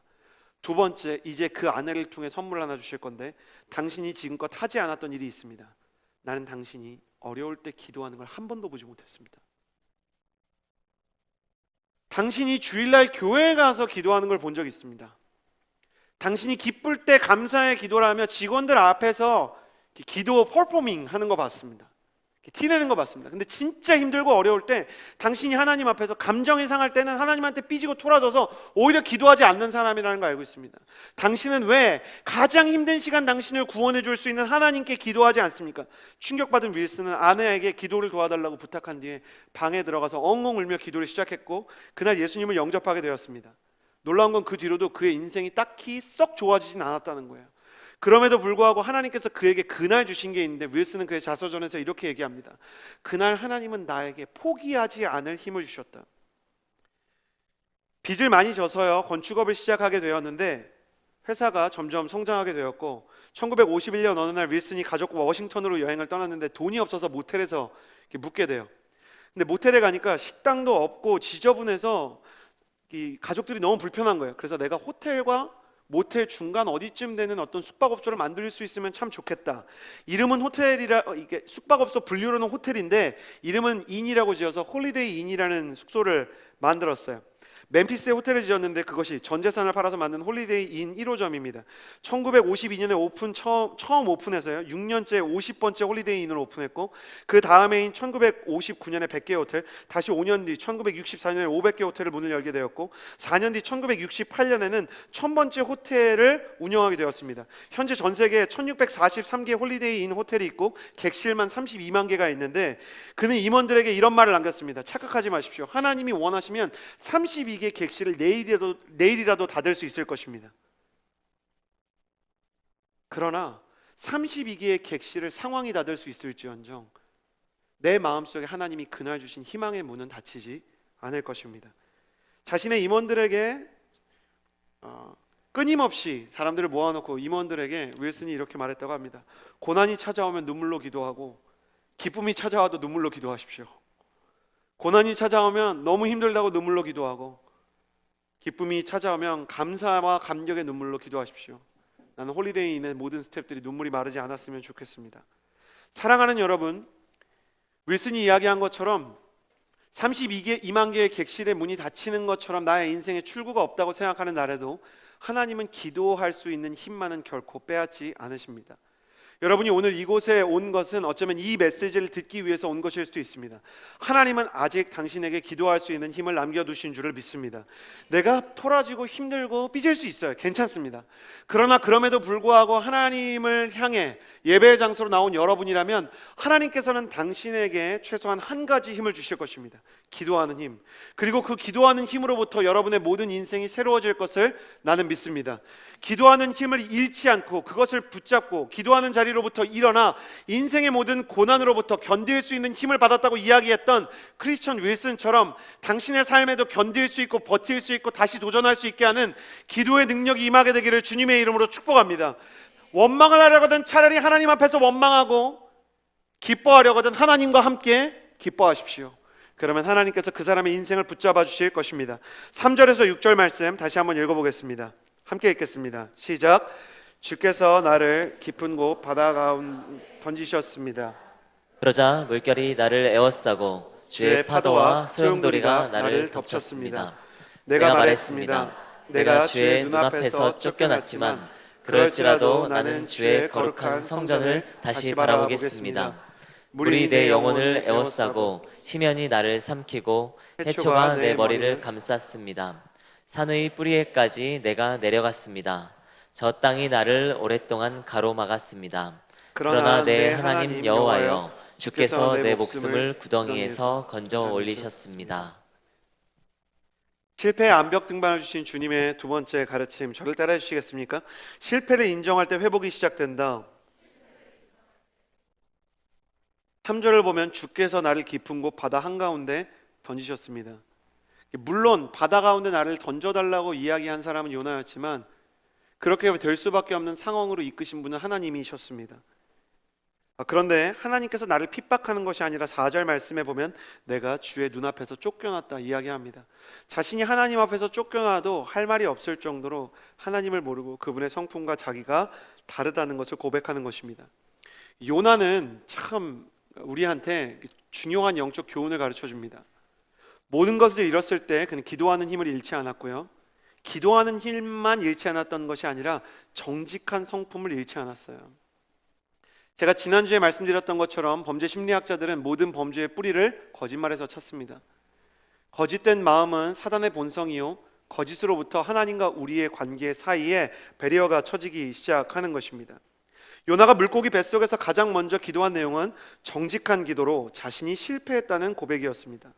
두 번째, 이제 그 아내를 통해 선물 하나 주실 건데 당신이 지금껏 하지 않았던 일이 있습니다. 나는 당신이 어려울 때 기도하는 걸 한 번도 보지 못했습니다. 당신이 주일날 교회에 가서 기도하는 걸 본 적이 있습니다. 당신이 기쁠 때 감사의 기도를 하며 직원들 앞에서 기도 퍼포밍 하는 거 봤습니다. 티내는 거 봤습니다. 근데 진짜 힘들고 어려울 때 당신이 하나님 앞에서 감정이 상할 때는 하나님한테 삐지고 토라져서 오히려 기도하지 않는 사람이라는 걸 알고 있습니다. 당신은 왜 가장 힘든 시간 당신을 구원해 줄 수 있는 하나님께 기도하지 않습니까? 충격받은 윌슨은 아내에게 기도를 도와달라고 부탁한 뒤에 방에 들어가서 엉엉 울며 기도를 시작했고 그날 예수님을 영접하게 되었습니다. 놀라운 건 그 뒤로도 그의 인생이 딱히 썩 좋아지진 않았다는 거예요. 그럼에도 불구하고 하나님께서 그에게 그날 주신 게 있는데 윌슨은 그의 자서전에서 이렇게 얘기합니다. 그날 하나님은 나에게 포기하지 않을 힘을 주셨다. 빚을 많이 져서요, 건축업을 시작하게 되었는데 회사가 점점 성장하게 되었고 1951년 어느 날 윌슨이 가족과 워싱턴으로 여행을 떠났는데 돈이 없어서 모텔에서 묵게 돼요. 근데 모텔에 가니까 식당도 없고 지저분해서 이 가족들이 너무 불편한 거예요. 그래서 내가 호텔과 모텔 중간 어디쯤 되는 어떤 숙박업소를 만들 수 있으면 참 좋겠다. 이름은 호텔이라, 이게 숙박업소 분류로는 호텔인데 이름은 인이라고 지어서 홀리데이 인이라는 숙소를 만들었어요. 멤피스에 호텔을 지었는데 그것이 전 재산을 팔아서 만든 홀리데이 인 1호점입니다. 1952년에 처음 오픈해서요, 6년째 50번째 홀리데이 인을 오픈했고 그 다음해인 1959년에 100개 호텔, 다시 5년 뒤 1964년에 500개 호텔을 문을 열게 되었고 4년 뒤 1968년에는 1000번째 호텔을 운영하게 되었습니다. 현재 전 세계에 1643개 홀리데이 인 호텔이 있고 객실만 32만 개가 있는데 그는 임원들에게 이런 말을 남겼습니다. 착각하지 마십시오. 하나님이 원하시면 32개 객실을 내일이라도 닫을 수 있을 것입니다. 그러나 32개의 객실을 상황이 닫을 수 있을지언정 내 마음속에 하나님이 그날 주신 희망의 문은 닫히지 않을 것입니다. 자신의 임원들에게 끊임없이 사람들을 모아놓고 임원들에게 윌슨이 이렇게 말했다고 합니다. 고난이 찾아오면 눈물로 기도하고 기쁨이 찾아와도 눈물로 기도하십시오. 고난이 찾아오면 너무 힘들다고 눈물로 기도하고 기쁨이 찾아오면 감사와 감격의 눈물로 기도하십시오. 나는 홀리데이 인의 모든 스태프들이 눈물이 마르지 않았으면 좋겠습니다. 사랑하는 여러분, 윌슨이 이야기한 것처럼 32만 개의 객실의 문이 닫히는 것처럼 나의 인생에 출구가 없다고 생각하는 날에도 하나님은 기도할 수 있는 힘만은 결코 빼앗지 않으십니다. 여러분이 오늘 이곳에 온 것은 어쩌면 이 메시지를 듣기 위해서 온 것일 수도 있습니다. 하나님은 아직 당신에게 기도할 수 있는 힘을 남겨두신 줄을 믿습니다. 내가 토라지고 힘들고 삐질 수 있어요. 괜찮습니다. 그러나 그럼에도 불구하고 하나님을 향해 예배의 장소로 나온 여러분이라면 하나님께서는 당신에게 최소한 한 가지 힘을 주실 것입니다. 기도하는 힘. 그리고 그 기도하는 힘으로부터 여러분의 모든 인생이 새로워질 것을 나는 믿습니다. 기도하는 힘을 잃지 않고 그것을 붙잡고 기도하는 자리로부터 일어나 인생의 모든 고난으로부터 견딜 수 있는 힘을 받았다고 이야기했던 크리스천 윌슨처럼 당신의 삶에도 견딜 수 있고 버틸 수 있고 다시 도전할 수 있게 하는 기도의 능력이 임하게 되기를 주님의 이름으로 축복합니다. 원망을 하려거든 차라리 하나님 앞에서 원망하고 기뻐하려거든 하나님과 함께 기뻐하십시오. 그러면 하나님께서 그 사람의 인생을 붙잡아 주실 것입니다. 3절에서 6절 말씀 다시 한번 읽어보겠습니다. 함께 읽겠습니다. 시작. 주께서 나를 깊은 곳 바다 가운데 던지셨습니다. 그러자 물결이 나를 에워싸고 주의 파도와 소용돌이가 나를 덮쳤습니다. 내가 말했습니다. 내가 주의 눈앞에서 쫓겨났지만 그럴지라도 나는 주의 거룩한 성전을 다시 바라보겠습니다. 물이 내 영혼을 에워싸고 희면이 나를 삼키고 해초가 내 머리를 감쌌습니다. 산의 뿌리에까지 내가 내려갔습니다. 저 땅이 나를 오랫동안 가로막았습니다. 그러나 내 하나님 여호와여, 주께서 내 목숨을 구덩이에서 건져 올리셨습니다. 실패의 암벽 등반을 주신 주님의 두 번째 가르침, 저를 따라해 주시겠습니까? 실패를 인정할 때 회복이 시작된다. 3절을 보면 주께서 나를 깊은 곳 바다 한가운데 던지셨습니다. 물론 바다 가운데 나를 던져달라고 이야기한 사람은 요나였지만 그렇게 될 수밖에 없는 상황으로 이끄신 분은 하나님이셨습니다. 그런데 하나님께서 나를 핍박하는 것이 아니라 4절 말씀에 보면 내가 주의 눈앞에서 쫓겨났다 이야기합니다. 자신이 하나님 앞에서 쫓겨나도 할 말이 없을 정도로 하나님을 모르고 그분의 성품과 자기가 다르다는 것을 고백하는 것입니다. 요나는 참 우리한테 중요한 영적 교훈을 가르쳐 줍니다. 모든 것을 잃었을 때 그는 기도하는 힘을 잃지 않았고요, 기도하는 힘만 잃지 않았던 것이 아니라 정직한 성품을 잃지 않았어요. 제가 지난주에 말씀드렸던 것처럼 범죄 심리학자들은 모든 범죄의 뿌리를 거짓말에서 찾습니다. 거짓된 마음은 사단의 본성이요, 거짓으로부터 하나님과 우리의 관계 사이에 배리어가 쳐지기 시작하는 것입니다. 요나가 물고기 뱃속에서 가장 먼저 기도한 내용은 정직한 기도로 자신이 실패했다는 고백이었습니다.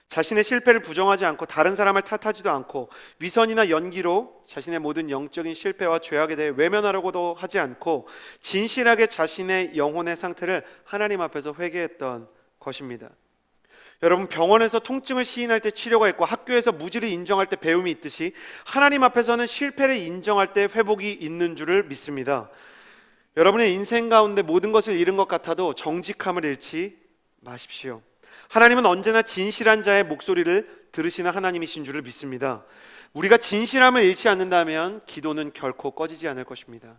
자신의 실패를 부정하지 않고 다른 사람을 탓하지도 않고 위선이나 연기로 자신의 모든 영적인 실패와 죄악에 대해 외면하려고도 하지 않고 진실하게 자신의 영혼의 상태를 하나님 앞에서 회개했던 것입니다. 여러분, 병원에서 통증을 시인할 때 치료가 있고 학교에서 무지를 인정할 때 배움이 있듯이 하나님 앞에서는 실패를 인정할 때 회복이 있는 줄을 믿습니다. 여러분의 인생 가운데 모든 것을 잃은 것 같아도 정직함을 잃지 마십시오. 하나님은 언제나 진실한 자의 목소리를 들으시는 하나님이신 줄을 믿습니다. 우리가 진실함을 잃지 않는다면 기도는 결코 꺼지지 않을 것입니다.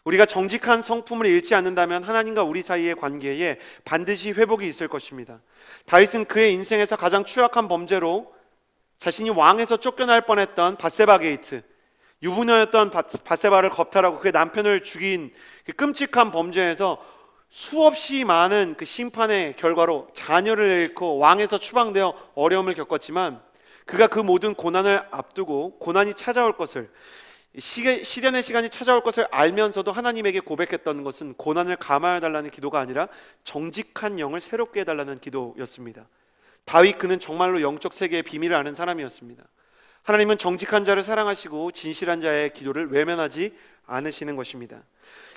우리가 정직한 성품을 잃지 않는다면 하나님과 우리 사이의 관계에 반드시 회복이 있을 것입니다. 다윗은 그의 인생에서 가장 추악한 범죄로 자신이 왕에서 쫓겨날 뻔했던 밧세바 게이트, 유부녀였던 밧세바를 겁탈하고 그의 남편을 죽인 그 끔찍한 범죄에서 수없이 많은 그 심판의 결과로 자녀를 잃고 왕에서 추방되어 어려움을 겪었지만 그가 그 모든 고난을 앞두고 고난이 찾아올 것을, 시련의 시간이 찾아올 것을 알면서도 하나님에게 고백했던 것은 고난을 감하여 달라는 기도가 아니라 정직한 영을 새롭게 해달라는 기도였습니다. 다윗, 그는 정말로 영적 세계의 비밀을 아는 사람이었습니다. 하나님은 정직한 자를 사랑하시고 진실한 자의 기도를 외면하지 않으시는 것입니다.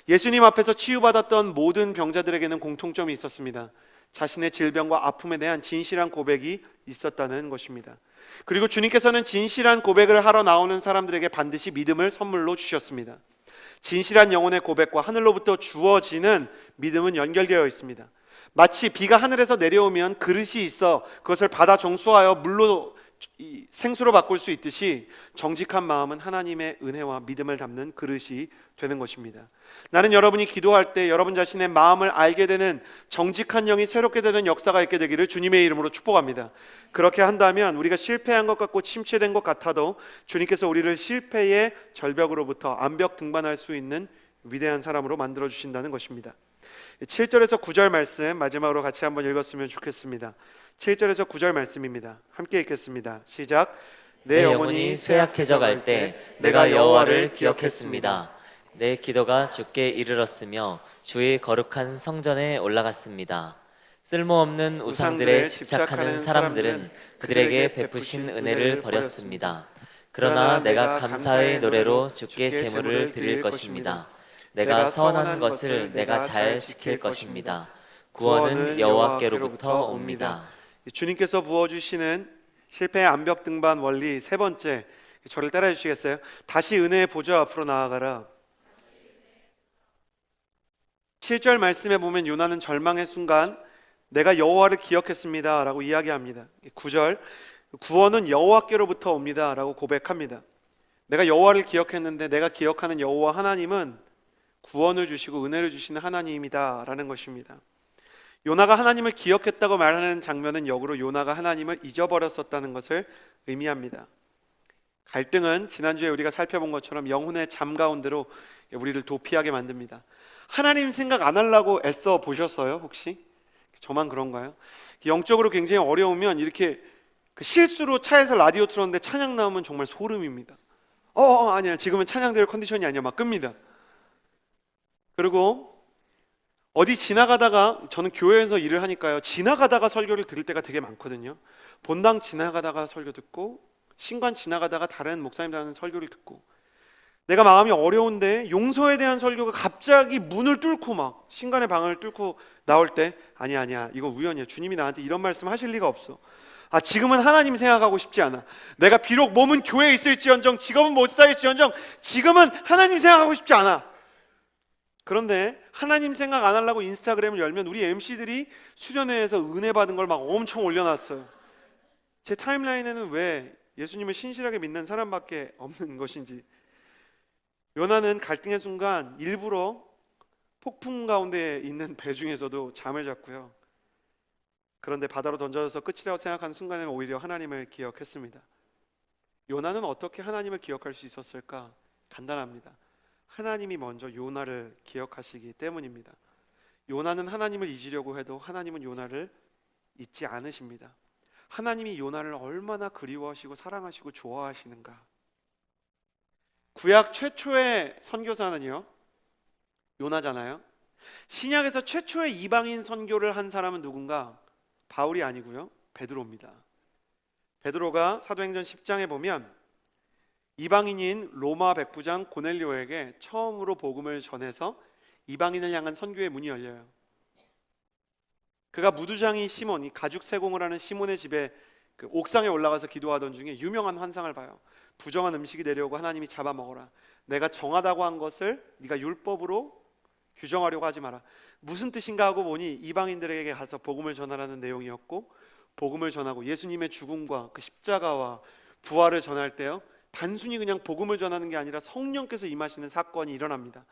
예수님 앞에서 치유받았던 모든 병자들에게는 공통점이 있었습니다. 자신의 질병과 아픔에 대한 진실한 고백이 있었다는 것입니다. 그리고 주님께서는 진실한 고백을 하러 나오는 사람들에게 반드시 믿음을 선물로 주셨습니다. 진실한 영혼의 고백과 하늘로부터 주어지는 믿음은 연결되어 있습니다. 마치 비가 하늘에서 내려오면 그릇이 있어 그것을 받아 정수하여 물로 생수로 바꿀 수 있듯이 정직한 마음은 하나님의 은혜와 믿음을 담는 그릇이 되는 것입니다. 나는 여러분이 기도할 때 여러분 자신의 마음을 알게 되는 정직한 영이 새롭게 되는 역사가 있게 되기를 주님의 이름으로 축복합니다. 그렇게 한다면 우리가 실패한 것 같고 침체된 것 같아도 주님께서 우리를 실패의 절벽으로부터 암벽 등반할 수 있는 위대한 사람으로 만들어 주신다는 것입니다. 7절에서 9절 말씀 마지막으로 같이 한번 읽었으면 좋겠습니다. 7절에서 9절 말씀입니다. 함께 읽겠습니다. 시작. 내 영혼이 쇠약해져 갈 때 내가 여호와를 기억했습니다. 내 기도가 주께 이르렀으며 주의 거룩한 성전에 올라갔습니다. 쓸모없는 우상들에 집착하는 사람들은 그들에게 베푸신 은혜를 버렸습니다. 그러나 내가 감사의 노래로 주께 제물을 드릴 것입니다. 내가 선한 것을 내가 잘 지킬 것입니다. 구원은 여호와께로부터 옵니다. 주님께서 부어주시는 실패의 암벽 등반 원리 세 번째, 저를 따라해 주시겠어요? 다시 은혜의 보좌 앞으로 나아가라. 7절 말씀에 보면 요나는 절망의 순간 내가 여호와를 기억했습니다 라고 이야기합니다. 9절, 구원은 여호와께로부터 옵니다 라고 고백합니다. 내가 여호와를 기억했는데 내가 기억하는 여호와 하나님은 구원을 주시고 은혜를 주시는 하나님이다 라는 것입니다. 요나가 하나님을 기억했다고 말하는 장면은 역으로 요나가 하나님을 잊어버렸었다는 것을 의미합니다. 갈등은 지난주에 우리가 살펴본 것처럼 영혼의 잠 가운데로 우리를 도피하게 만듭니다. 하나님 생각 안 하려고 애써 보셨어요? 혹시? 저만 그런가요? 영적으로 굉장히 어려우면 이렇게 실수로 차에서 라디오 틀었는데 찬양 나오면 정말 소름입니다. 아니야, 지금은 찬양 될 컨디션이 아니야, 막 끕니다. 그리고 어디 지나가다가, 저는 교회에서 일을 하니까요, 지나가다가 설교를 들을 때가 되게 많거든요. 본당 지나가다가 설교 듣고, 신관 지나가다가 다른 목사님들 하는 설교를 듣고, 내가 마음이 어려운데 용서에 대한 설교가 갑자기 문을 뚫고 막 신관의 방을 뚫고 나올 때, 아니야 이거 우연이야, 주님이 나한테 이런 말씀 하실 리가 없어. 지금은 하나님 생각하고 싶지 않아. 내가 비록 몸은 교회에 있을지언정, 직업은 못 살지언정, 지금은 하나님 생각하고 싶지 않아. 그런데 하나님 생각 안 하려고 인스타그램을 열면 우리 MC들이 수련회에서 은혜 받은 걸 막 엄청 올려놨어요. 제 타임라인에는 왜 예수님을 신실하게 믿는 사람밖에 없는 것인지. 요나는 갈등의 순간 일부러 폭풍 가운데 있는 배 중에서도 잠을 잤고요. 그런데 바다로 던져져서 끝이라고 생각하는 순간에 오히려 하나님을 기억했습니다. 요나는 어떻게 하나님을 기억할 수 있었을까? 간단합니다. 하나님이 먼저 요나를 기억하시기 때문입니다. 요나는 하나님을 잊으려고 해도 하나님은 요나를 잊지 않으십니다. 하나님이 요나를 얼마나 그리워하시고 사랑하시고 좋아하시는가. 구약 최초의 선교사는요, 요나잖아요. 신약에서 최초의 이방인 선교를 한 사람은 누군가? 바울이 아니고요, 베드로입니다. 베드로가 사도행전 10장에 보면 이방인인 로마 백부장 고넬료에게 처음으로 복음을 전해서 이방인을 향한 선교의 문이 열려요. 그가 무두장이 시몬, 이 가죽 세공을 하는 시몬의 집에 그 옥상에 올라가서 기도하던 중에 유명한 환상을 봐요. 부정한 음식이 내려오고 하나님이 잡아먹어라. 내가 정하다고 한 것을 네가 율법으로 규정하려고 하지 마라. 무슨 뜻인가 하고 보니 이방인들에게 가서 복음을 전하라는 내용이었고, 복음을 전하고 예수님의 죽음과 그 십자가와 부활을 전할 때요, 단순히 그냥 복음을 전하는 게 아니라 성령께서 임하시는 사건이 일어납니다.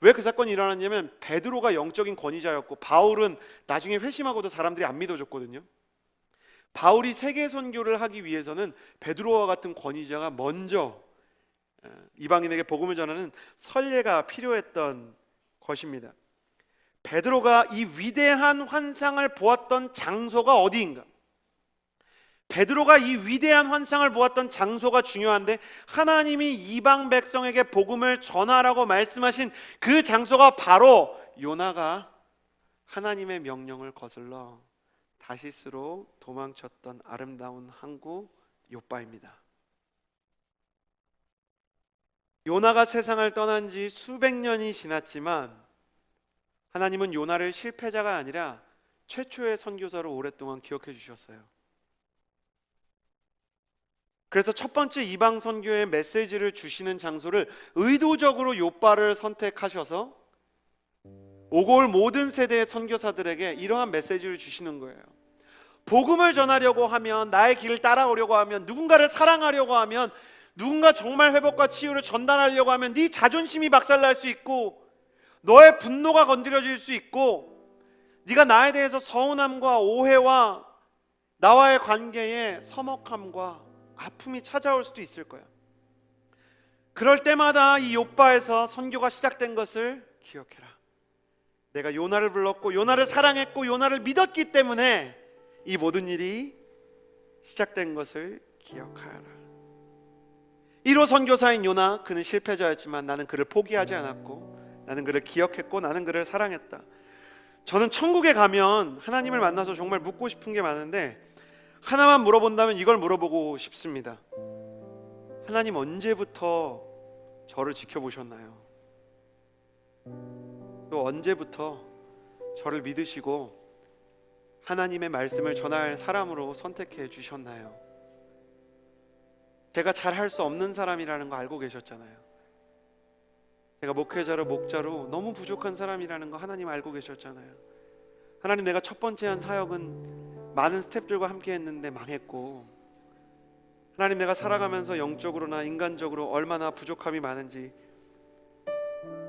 왜 그 사건이 일어났냐면 베드로가 영적인 권위자였고 바울은 나중에 회심하고도 사람들이 안 믿어줬거든요. 바울이 세계 선교를 하기 위해서는 베드로와 같은 권위자가 먼저 이방인에게 복음을 전하는 선례가 필요했던 것입니다. 베드로가 이 위대한 환상을 보았던 장소가 어디인가? 베드로가 이 위대한 환상을 보았던 장소가 중요한데, 하나님이 이방 백성에게 복음을 전하라고 말씀하신 그 장소가 바로 요나가 하나님의 명령을 거슬러 다시스로 도망쳤던 아름다운 항구 욥바입니다. 요나가 세상을 떠난 지 수백 년이 지났지만 하나님은 요나를 실패자가 아니라 최초의 선교사로 오랫동안 기억해 주셨어요. 그래서 첫 번째 이방 선교의 메시지를 주시는 장소를 의도적으로 욥바를 선택하셔서 오고 올 모든 세대의 선교사들에게 이러한 메시지를 주시는 거예요. 복음을 전하려고 하면, 나의 길을 따라오려고 하면, 누군가를 사랑하려고 하면, 누군가 정말 회복과 치유를 전달하려고 하면 네 자존심이 박살날 수 있고, 너의 분노가 건드려질 수 있고, 네가 나에 대해서 서운함과 오해와 나와의 관계에 서먹함과 아픔이 찾아올 수도 있을 거야. 그럴 때마다 이 욥바에서 선교가 시작된 것을 기억해라. 내가 요나를 불렀고 요나를 사랑했고 요나를 믿었기 때문에 이 모든 일이 시작된 것을 기억하여라. 1호 선교사인 요나, 그는 실패자였지만 나는 그를 포기하지 않았고, 나는 그를 기억했고, 나는 그를 사랑했다. 저는 천국에 가면 하나님을 만나서 정말 묻고 싶은 게 많은데, 하나만 물어본다면 이걸 물어보고 싶습니다. 하나님, 언제부터 저를 지켜보셨나요? 또 언제부터 저를 믿으시고 하나님의 말씀을 전할 사람으로 선택해 주셨나요? 제가 잘할 수 없는 사람이라는 거 알고 계셨잖아요. 제가 목회자로 목자로 너무 부족한 사람이라는 거 하나님 알고 계셨잖아요. 하나님, 내가 첫 번째 한 사역은 많은 스태프들과 함께 했는데 망했고, 하나님, 내가 살아가면서 영적으로나 인간적으로 얼마나 부족함이 많은지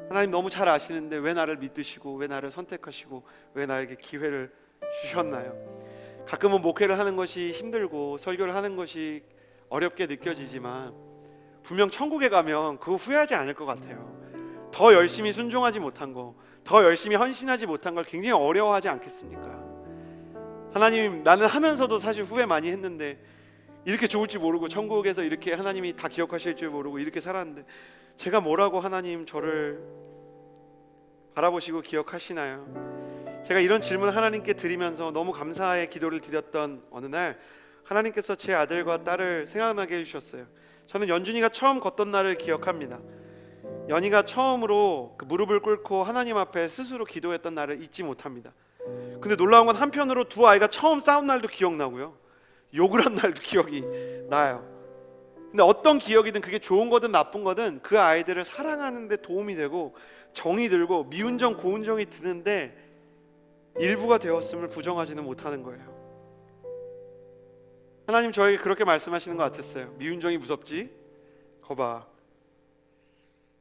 하나님 너무 잘 아시는데 왜 나를 믿으시고 왜 나를 선택하시고 왜 나에게 기회를 주셨나요? 가끔은 목회를 하는 것이 힘들고 설교를 하는 것이 어렵게 느껴지지만 분명 천국에 가면 그거 후회하지 않을 것 같아요. 더 열심히 순종하지 못한 거, 더 열심히 헌신하지 못한 걸 굉장히 어려워하지 않겠습니까? 하나님, 나는 하면서도 사실 후회 많이 했는데 이렇게 좋을 줄 모르고, 천국에서 이렇게 하나님이 다 기억하실 줄 모르고 이렇게 살았는데, 제가 뭐라고 하나님 저를 바라보시고 기억하시나요? 제가 이런 질문 하나님께 드리면서 너무 감사의 기도를 드렸던 어느 날 하나님께서 제 아들과 딸을 생각나게 해주셨어요. 저는 연준이가 처음 걷던 날을 기억합니다. 연이가 처음으로 그 무릎을 꿇고 하나님 앞에 스스로 기도했던 날을 잊지 못합니다. 근데 놀라운 건 한편으로 두 아이가 처음 싸운 날도 기억나고요, 욕을 한 날도 기억이 나요. 근데 어떤 기억이든 그게 좋은 거든 나쁜 거든 그 아이들을 사랑하는 데 도움이 되고 정이 들고 미운정 고운정이 드는데 일부가 되었음을 부정하지는 못하는 거예요. 하나님 저에게 그렇게 말씀하시는 것 같았어요. 미운정이 무섭지? 거봐.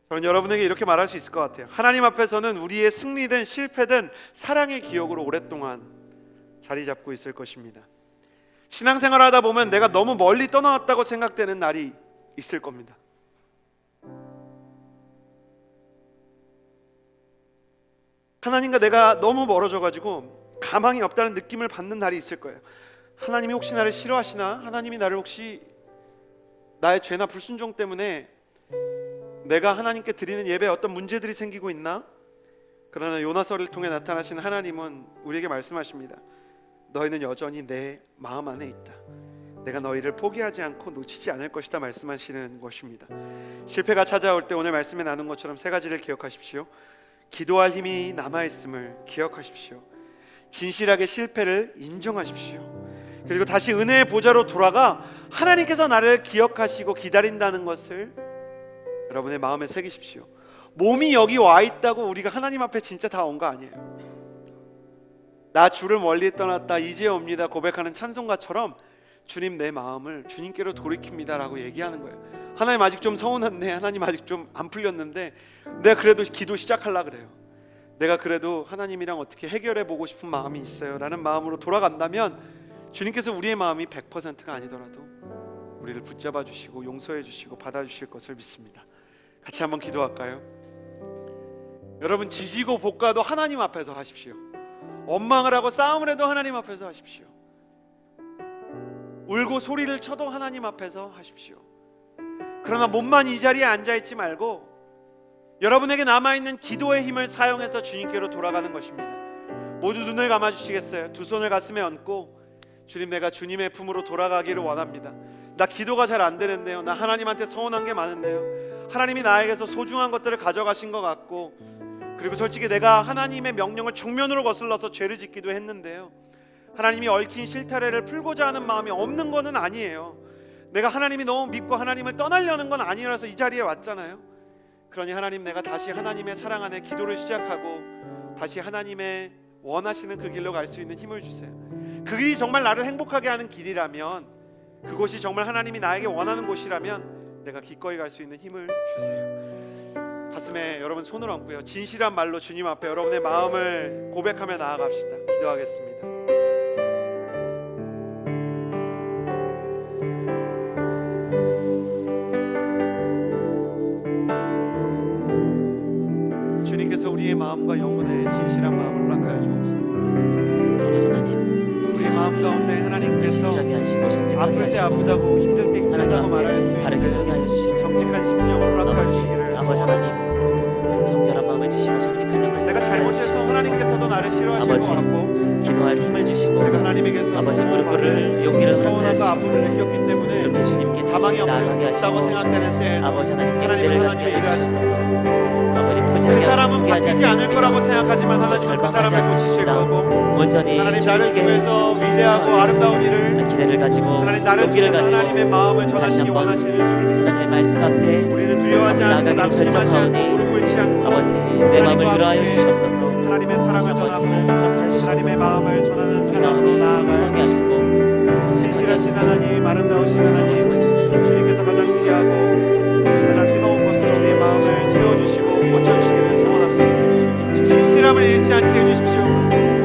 저는 여러분에게 이렇게 말할 수 있을 것 같아요. 하나님 앞에서는 우리의 승리든 실패든 사랑의 기억으로 오랫동안 자리 잡고 있을 것입니다. 신앙생활 하다 보면 내가 너무 멀리 떠나왔다고 생각되는 날이 있을 겁니다. 하나님과 내가 너무 멀어져가지고 가망이 없다는 느낌을 받는 날이 있을 거예요. 하나님이 혹시 나를 싫어하시나? 하나님이 나를 혹시 나의 죄나 불순종 때문에 내가 하나님께 드리는 예배에 어떤 문제들이 생기고 있나? 그러나 요나서를 통해 나타나신 하나님은 우리에게 말씀하십니다. 너희는 여전히 내 마음 안에 있다. 내가 너희를 포기하지 않고 놓치지 않을 것이다 말씀하시는 것입니다. 실패가 찾아올 때 오늘 말씀에 나눈 것처럼 세 가지를 기억하십시오. 기도할 힘이 남아있음을 기억하십시오. 진실하게 실패를 인정하십시오. 그리고 다시 은혜의 보좌로 돌아가 하나님께서 나를 기억하시고 기다린다는 것을 여러분의 마음에 새기십시오. 몸이 여기 와 있다고 우리가 하나님 앞에 진짜 다 온 거 아니에요. 나 주를 멀리 떠났다 이제 옵니다 고백하는 찬송가처럼 주님 내 마음을 주님께로 돌이킵니다 라고 얘기하는 거예요. 하나님 아직 좀 서운한데, 하나님 아직 좀 안 풀렸는데 내가 그래도 기도 시작하려고 그래요. 내가 그래도 하나님이랑 어떻게 해결해 보고 싶은 마음이 있어요 라는 마음으로 돌아간다면 주님께서 우리의 마음이 100%가 아니더라도 우리를 붙잡아 주시고 용서해 주시고 받아 주실 것을 믿습니다. 같이 한번 기도할까요? 여러분, 지지고 볶아도 하나님 앞에서 하십시오. 원망을 하고 싸움을 해도 하나님 앞에서 하십시오. 울고 소리를 쳐도 하나님 앞에서 하십시오. 그러나 몸만 이 자리에 앉아있지 말고 여러분에게 남아있는 기도의 힘을 사용해서 주님께로 돌아가는 것입니다. 모두 눈을 감아주시겠어요? 두 손을 가슴에 얹고 주님, 내가 주님의 품으로 돌아가기를 원합니다. 나 기도가 잘 안 되는데요. 나 하나님한테 서운한 게 많은데요. 하나님이 나에게서 소중한 것들을 가져가신 것 같고, 그리고 솔직히 내가 하나님의 명령을 정면으로 거슬러서 죄를 짓기도 했는데요. 하나님이 얽힌 실타래를 풀고자 하는 마음이 없는 것은 아니에요. 내가 하나님이 너무 믿고 하나님을 떠나려는 건 아니라서 이 자리에 왔잖아요. 그러니 하나님, 내가 다시 하나님의 사랑 안에 기도를 시작하고 다시 하나님의 원하시는 그 길로 갈 수 있는 힘을 주세요. 그 길이 정말 나를 행복하게 하는 길이라면, 그곳이 정말 하나님이 나에게 원하는 곳이라면 내가 기꺼이 갈 수 있는 힘을 주세요. 가슴에 여러분 손을 얹고요, 진실한 말로 주님 앞에 여러분의 마음을 고백하며 나아갑시다. 기도하겠습니다. 주님께서 우리의 마음과 영혼에 진실한 마음을 허락하여 주옵소서. 아버지 하나님, 우리의 마음 가운데 하나님께서 진실하게 하시고 정직하게 아플 때 하시고 아프다고 힘들 때 하나님 힘들다고 말할 수 앞에 바르게 서게 있는 하여 주시옵소서. 정직한 심령을 허락하여 주시기를 아버지 하나님, 정결한 마음을 주시고 정직한 영을 내가 잘못해서 하나님께서도 나를 싫어하실 것 아버지, 같고 기도할 힘을 주시고 내가 하나님에게서 아버지 무릎 꿇을 용기를 허락하여 서운하고 아픔을 주시옵소서. 느꼈기 때문에 이렇게 주님께 가망이 다시 나아가게 없다고 하시고 생각되는 때 아버지 하나님께 하나님은 기대를 갖게 하나님의 하여 일을 주시옵소서. 아버지 그 포기하지 사람은 않고 포기하지 바뀌지 않을 거라고 않겠습니다. 생각하지만 하나님은 그 절망하지 사람을 고치실 않겠습니다. 거고 온전히 하나님 나를 주님께 통해서 위대하고 순수하게 아름다운 일을 기대를 가지고 하나님 나를 용기를 통해서 가지고 하나님의 마음을 다시 전하시기 한번 원하시는 줄 믿습니다. 하나님의 말씀 앞에 우리는 두려워하지 않고 나아가기를 낙심하지 않고 결정하오니 무릎 꿇지 않고 아버지 내 마음을 하나님과 위로하여 함께 주시옵소서. 하나님의 다시 사랑을 한번 전하고 힘을 허락하여 하나님의 주시옵소서. 마음을 전하는 우리 사람으로 마음이 나아갈 순수하게 하시고 신실하신 하나님, 아름다우신 하나님, 주님께서 가장 귀하고 가장 뜨거운 것으로 우리의 마음을 채워주시고 고쳐주시기를 소원합니다. 진실함을 잃지 않게 해주십시오.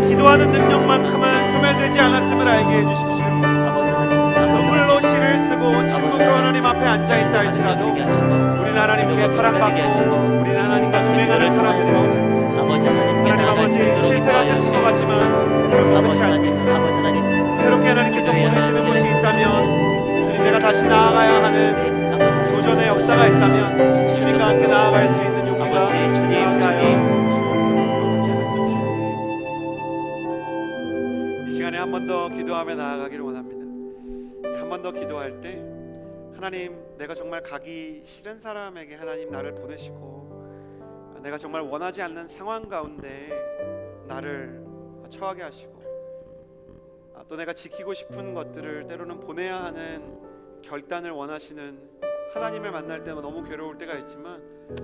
기도하는 능력만큼은 소멸되지 않았음을 알게 해주십시오. 아버지 하나님, 눈물로 시를 쓰고 침묵으로 하나님 앞에 앉아있다 할지라도 우리는 하나님께 사랑받고 우리는 하나님과 동행하는 사람으로 아버지 하나님께 하나님 나아갈 아버지 수 있도록 실패가 인도하여 끝인 것 같지만 주시옵소서. 결국 아버지 끝이 아닙니다. 하나님, 아버지 하나님, 새롭게 하나님께서 보내시는 곳이 있다면 주님, 내가 다시 나아가야 하는 아버지 하나님, 도전의 역사가 있다면 주님과 함께 나아갈 수 있는 용기가 아버지 주님, 나아가요. 주님, 번 더 기도하며 나아가기를 원합니다. 한 번 더 기도할 때 하나님, 내가 정말 가기 싫은 사람에게 하나님 나를 보내시고, 내가 정말 원하지 않는 상황 가운데 나를 처하게 하시고, 또 내가 지키고 싶은 것들을 때로는 보내야 하는 결단을 원하시는 하나님을 만날 때는 너무 괴로울 때가 있지만,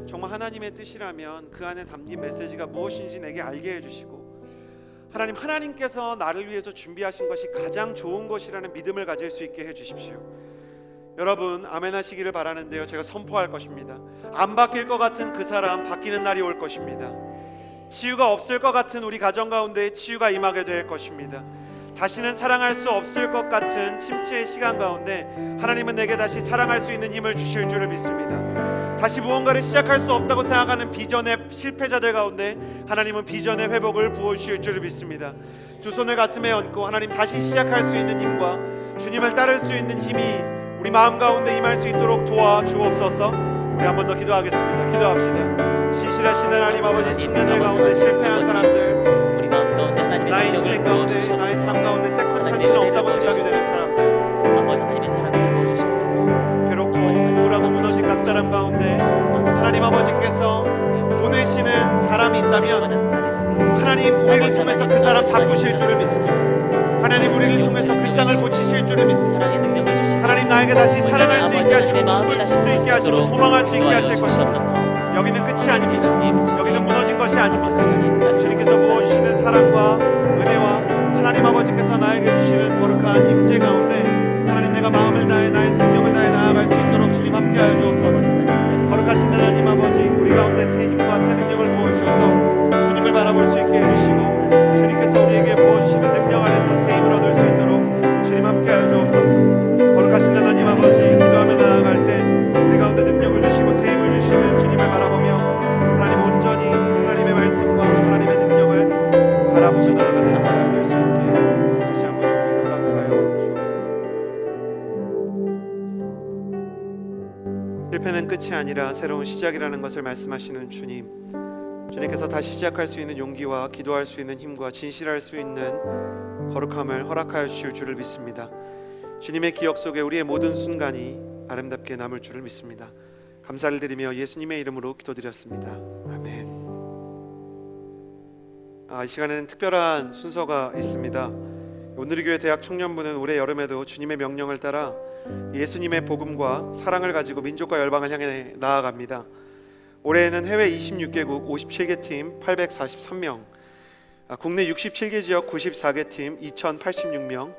정말 하나님의 뜻이라면 그 안에 담긴 메시지가 무엇인지 내게 알게 해주시고, 하나님께서 나를 위해서 준비하신 것이 가장 좋은 것이라는 믿음을 가질 수 있게 해주십시오. 여러분, 아멘 하시기를 바라는데요, 제가 선포할 것입니다. 안 바뀔 것 같은 그 사람 바뀌는 날이 올 것입니다. 치유가 없을 것 같은 우리 가정 가운데 치유가 임하게 될 것입니다. 다시는 사랑할 수 없을 것 같은 침체의 시간 가운데 하나님은 내게 다시 사랑할 수 있는 힘을 주실 줄을 믿습니다. 다시 무언가를 시작할 수 없다고 생각하는 비전의 실패자들 가운데 하나님은 비전의 회복을 부어주실 줄을 믿습니다. 두 손을 가슴에 얹고 하나님, 다시 시작할 수 있는 힘과 주님을 따를 수 있는 힘이 우리 마음 가운데 임할 수 있도록 도와주옵소서. 우리 한 번 더 기도하겠습니다. 기도합시다. 신실하신 하나님 아버지, 청년들 가운데 실패한 사람들, 우리 마음 가운데 하나님의 나의 능력을 인생 가운데, 나의 부어주시옵소서. 삶 가운데 세컨 하나님의 찬스는 은혜를 없다고 생각이 되는 부어주시옵소서. 사람들, 아버지 하나님의 사랑을 부어주시옵소서. 괴롭고 우울하고 무너진 각 사람 가운데 하나님 아버지께서 보내시는 사람이 있다면 하나님 우리를 통해서 그 사람 바꾸실 줄을 믿습니다. 하나님 우리를 통해서 그 땅을 고치실 줄을 믿습니다. 사랑의 능력을 주시고 하나님 나에게 다시 사랑할 수 있게 하시고, 마음을 꿈을 다시 꿀 수 있게 하시고, 있도록 소망할 수 있게 하실 것입니다. 도와주시옵소서. 여기는 끝이 아닙니다. 여기는 무너진 것이 아닙니다. 하나님, 주님께서 부어주시는 사랑과 은혜와 하나님 아버지께서 나에게 주시는 거룩한 임재 가운데 하나님, 내가 마음을 다해 나의 생명을 다해 나아갈 수 있도록 주님 함께하여 주옵소서. 거룩하신 하나님 아버지, 우리 가운데 새 힘과 새 능력을 부어주셔서 주님을 바라볼 수 있게 해주시고, 주님께서 우리에게 부어주시는 능력 안에서 새 힘을 얻을 수 있도록 주님 함께하여 주옵소서. 거룩하신 하나님 아버지, 기도하며 나아갈 때 우리 가운데 능력을 주시고 새 힘을 주시는 주님을 바라보며 하나님 온전히 하나님의 말씀과 하나님의 능력을 바라보며 나아가는 사람 될 수 있게 다시 한번 우리를 허락하여 주옵소서. 실패는 끝이 아니라 새로운 시작이라는 것을 말씀하시는 주님, 주님께서 다시 시작할 수 있는 용기와 기도할 수 있는 힘과 진실할 수 있는 거룩함을 허락하여 주실 줄을 믿습니다. 주님의 기억 속에 우리의 모든 순간이 아름답게 남을 줄을 믿습니다. 감사를 드리며 예수님의 이름으로 기도드렸습니다. 아멘. 이 시간에는 특별한 순서가 있습니다. 오늘의 교회 대학 청년부는 올해 여름에도 주님의 명령을 따라 예수님의 복음과 사랑을 가지고 민족과 열방을 향해 나아갑니다. 올해에는 해외 26개국 57개 팀 843명, 국내 67개 지역 94개 팀 2086명,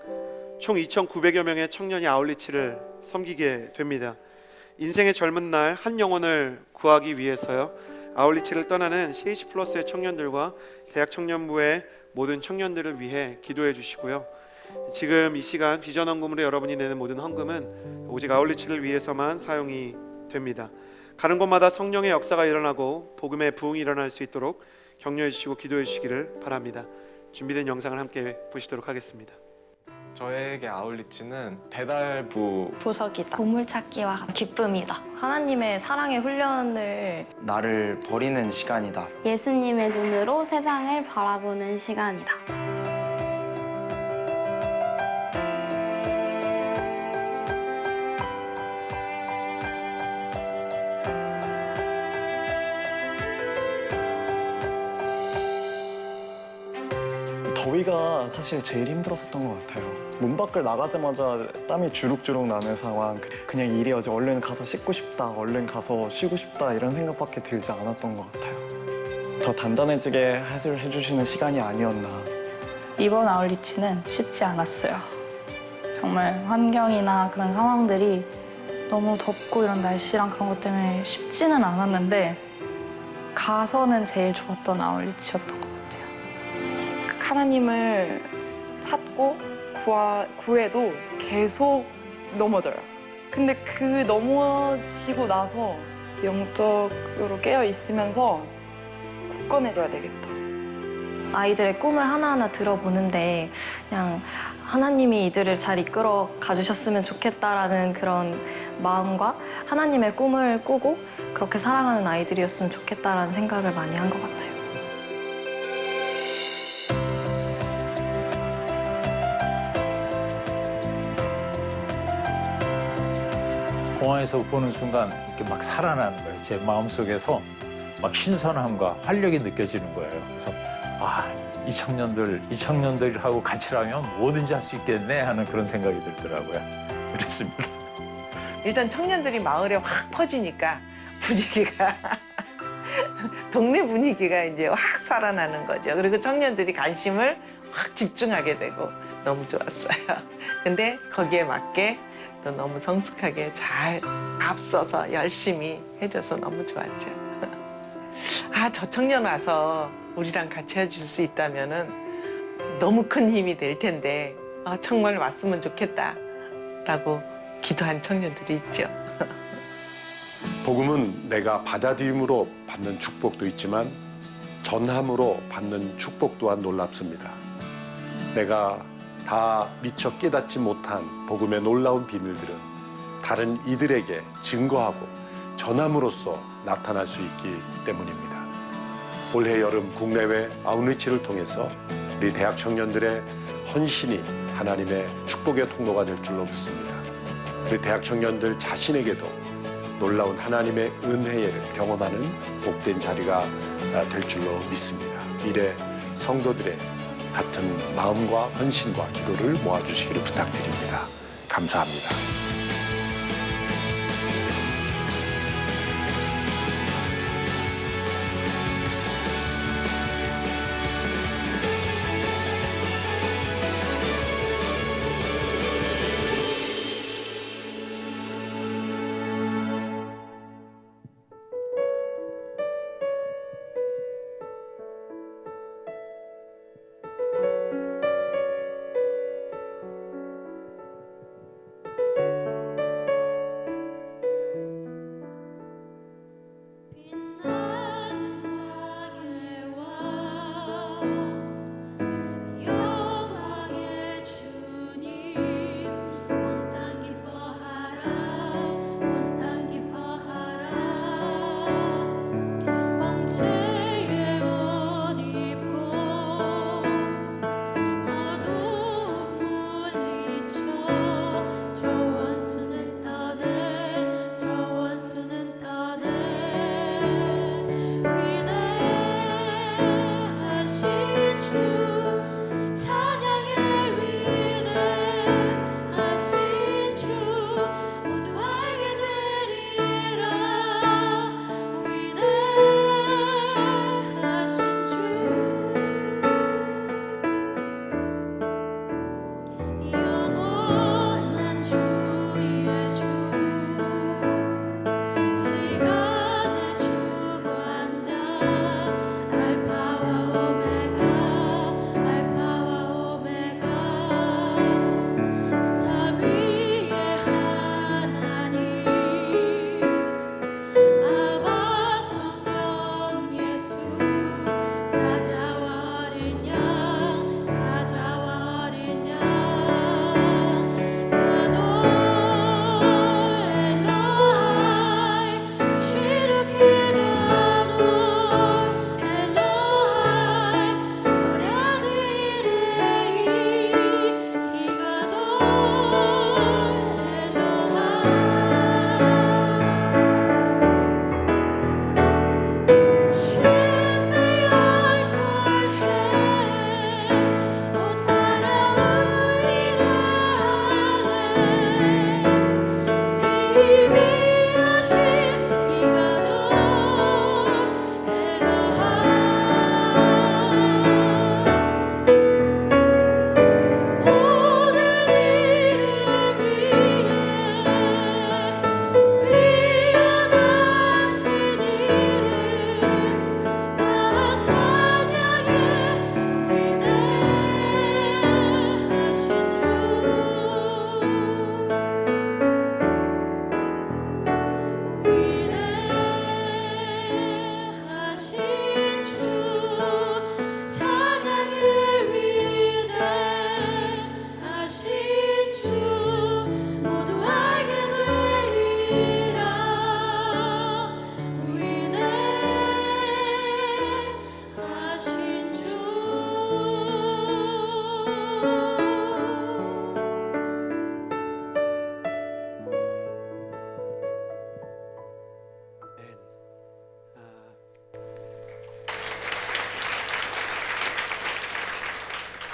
총 2,900여 명의 청년이 아울리치를 섬기게 됩니다. 인생의 젊은 날 한 영혼을 구하기 위해서요, 아울리치를 떠나는 CH 플러스의 청년들과 대학 청년부의 모든 청년들을 위해 기도해 주시고요. 지금 이 시간 비전 헌금으로 여러분이 내는 모든 헌금은 오직 아울리치를 위해서만 사용이 됩니다. 가는 곳마다 성령의 역사가 일어나고 복음의 부흥이 일어날 수 있도록 격려해 주시고 기도해 주시기를 바랍니다. 준비된 영상을 함께 보시도록 하겠습니다. 저에게 아울리치는 배달부 보석이다. 보물찾기와 기쁨이다. 하나님의 사랑의 훈련을 나를 버리는 시간이다. 예수님의 눈으로 세상을 바라보는 시간이다. 더위가 사실 제일 힘들었었던 것 같아요. 문 밖을 나가자마자 땀이 주룩주룩 나는 상황. 그냥 일이어지 얼른 가서 씻고 싶다, 얼른 가서 쉬고 싶다 이런 생각밖에 들지 않았던 것 같아요. 더 단단해지게 해주시는 시간이 아니었나. 이번 아울리치는 쉽지 않았어요. 정말 환경이나 그런 상황들이 너무 덥고 이런 날씨랑 그런 것 때문에 쉽지는 않았는데 가서는 제일 좋았던 아울리치였던 것 같아요. 하나님을 찾고 구해도 계속 넘어져요. 근데 그 넘어지고 나서 영적으로 깨어 있으면서 굳건해져야 되겠다. 아이들의 꿈을 하나하나 들어보는데 그냥 하나님이 이들을 잘 이끌어 가주셨으면 좋겠다라는 그런 마음과 하나님의 꿈을 꾸고 그렇게 사랑하는 아이들이었으면 좋겠다라는 생각을 많이 한 것 같아요. 공항에서 보는 순간 이렇게 막 살아나는 거예요. 제 마음속에서 막 신선함과 활력이 느껴지는 거예요. 그래서 이 청년들하고 같이 하면 뭐든지 할 수 있겠네 하는 그런 생각이 들더라고요. 그렇습니다. 일단 청년들이 마을에 확 퍼지니까 분위기가 동네 분위기가 이제 확 살아나는 거죠. 그리고 청년들이 관심을 확 집중하게 되고 너무 좋았어요. 근데 거기에 맞게 또 너무 성숙하게 잘 앞서서 열심히 해줘서 너무 좋았죠. 저 청년 와서 우리랑 같이 해줄 수 있다면은 너무 큰 힘이 될 텐데 정말 왔으면 좋겠다라고 기도한 청년들이 있죠. 복음은 내가 받아들임으로 받는 축복도 있지만 전함으로 받는 축복 또한 놀랍습니다. 내가 다 미처 깨닫지 못한 복음의 놀라운 비밀들은 다른 이들에게 증거하고 전함으로써 나타날 수 있기 때문입니다. 올해 여름 국내외 아웃리치를 통해서 우리 대학 청년들의 헌신이 하나님의 축복의 통로가 될 줄로 믿습니다. 우리 대학 청년들 자신에게도 놀라운 하나님의 은혜를 경험하는 복된 자리가 될 줄로 믿습니다. 미래 성도들의 같은 마음과 헌신과 기도를 모아주시기를 부탁드립니다. 감사합니다.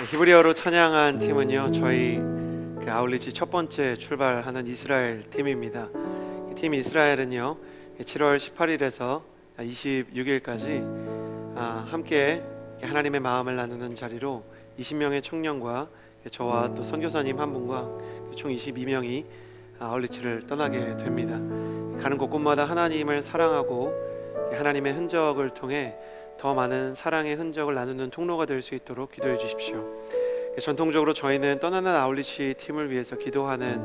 히브리어로 찬양한 팀은요, 저희 그 아울리치 첫 번째 출발하는 이스라엘 팀입니다. 팀 이스라엘은요, 7월 18일에서 26일까지 함께 하나님의 마음을 나누는 자리로 20명의 청년과 저와 또 선교사님 한 분과 총 22명이 아울리치를 떠나게 됩니다. 가는 곳곳마다 하나님을 사랑하고 하나님의 흔적을 통해 더 많은 사랑의 흔적을 나누는 통로가 될 수 있도록 기도해 주십시오. 전통적으로 저희는 떠나는 아울리치 팀을 위해서 기도하는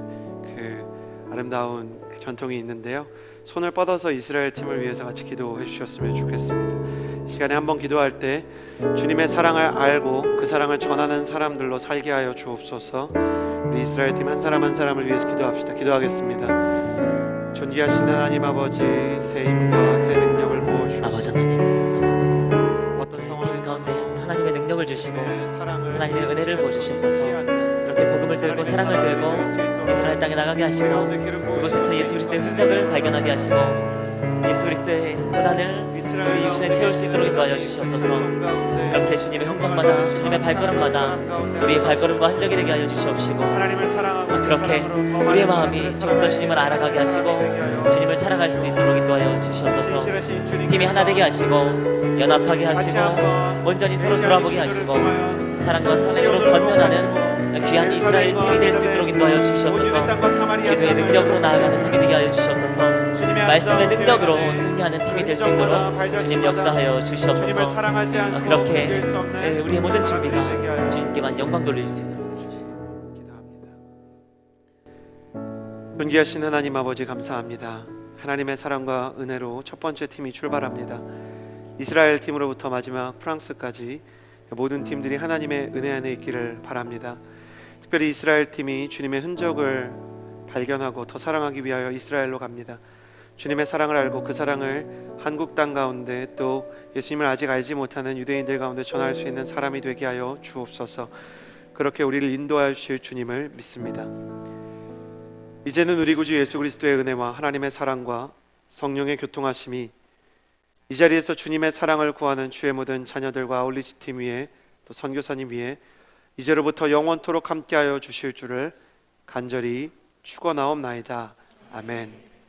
그 아름다운 그 전통이 있는데요, 손을 뻗어서 이스라엘 팀을 위해서 같이 기도해 주셨으면 좋겠습니다. 이 시간에 한번 기도할 때 주님의 사랑을 알고 그 사랑을 전하는 사람들로 살게 하여 주옵소서. 우리 이스라엘 팀 한 사람 한 사람을 위해서 기도합시다. 기도하겠습니다. 존귀하신 하나님 아버지, 새 힘과 새 능력을 부어주시옵소서. 아버지 하나님, 아버지 어떤 팀 상황에서 가운데 하나님의 능력을 주시고 사랑을 하나님의 은혜를 부어주시옵소서. 그렇게 복음을 들고 사랑을 들고 이스라엘 땅에 나가게 하시고 그곳에서 예수 그리스도의 흔적을 발견하게 하시고 예수 그리스도의 고난을 우리 육신에 채울 수 있도록 인도하여 주시옵소서. 그렇게 주님의 흔적마다 주님의 발걸음마다 우리의 발걸음과 흔적이 되게 하여 주시옵시고, 하나님을 사랑하고 그렇게 우리의 마음이 조금 더 주님을 알아가게 하시고 주님을 사랑할 수 있도록 인도하여 주시옵소서. 힘이 하나 되게 하시고 연합하게 하시고 온전히 서로 돌아보게 하시고 사랑과 선행으로 건면하는 귀한 이스라엘 팀이 될 수 있도록 인도하여 주시옵소서. 기도의 능력으로 나아가는 팀이 되게 하여 주시옵소서. 말씀의 능력으로 승리하는 팀이 될 수 있도록 주님 역사하여 주시옵소서. 그렇게 우리의 모든 준비가 주님께만 영광 돌릴 수 있도록 기도합니다. 존귀하신 하나님 아버지, 감사합니다. 하나님의 사랑과 은혜로 첫 번째 팀이 출발합니다. 이스라엘 팀으로부터 마지막 프랑스까지 모든 팀들이 하나님의 은혜 안에 있기를 바랍니다. 특별히 이스라엘 팀이 주님의 흔적을 발견하고 더 사랑하기 위하여 이스라엘로 갑니다. 주님의 사랑을 알고 그 사랑을 한국 땅 가운데 또 예수님을 아직 알지 못하는 유대인들 가운데 전할 수 있는 사람이 되게 하여 주옵소서. 그렇게 우리를 인도하여 주실 주님을 믿습니다. 이제는 우리 구주 예수 그리스도의 은혜와 하나님의 사랑과 성령의 교통하심이 이 자리에서 주님의 사랑을 구하는 주의 모든 자녀들과 아울리치 팀 위에 또 선교사님 위에 이제로부터 영원토록 함께하여 주실 줄을 간절히 축원하옵나이다. 아멘.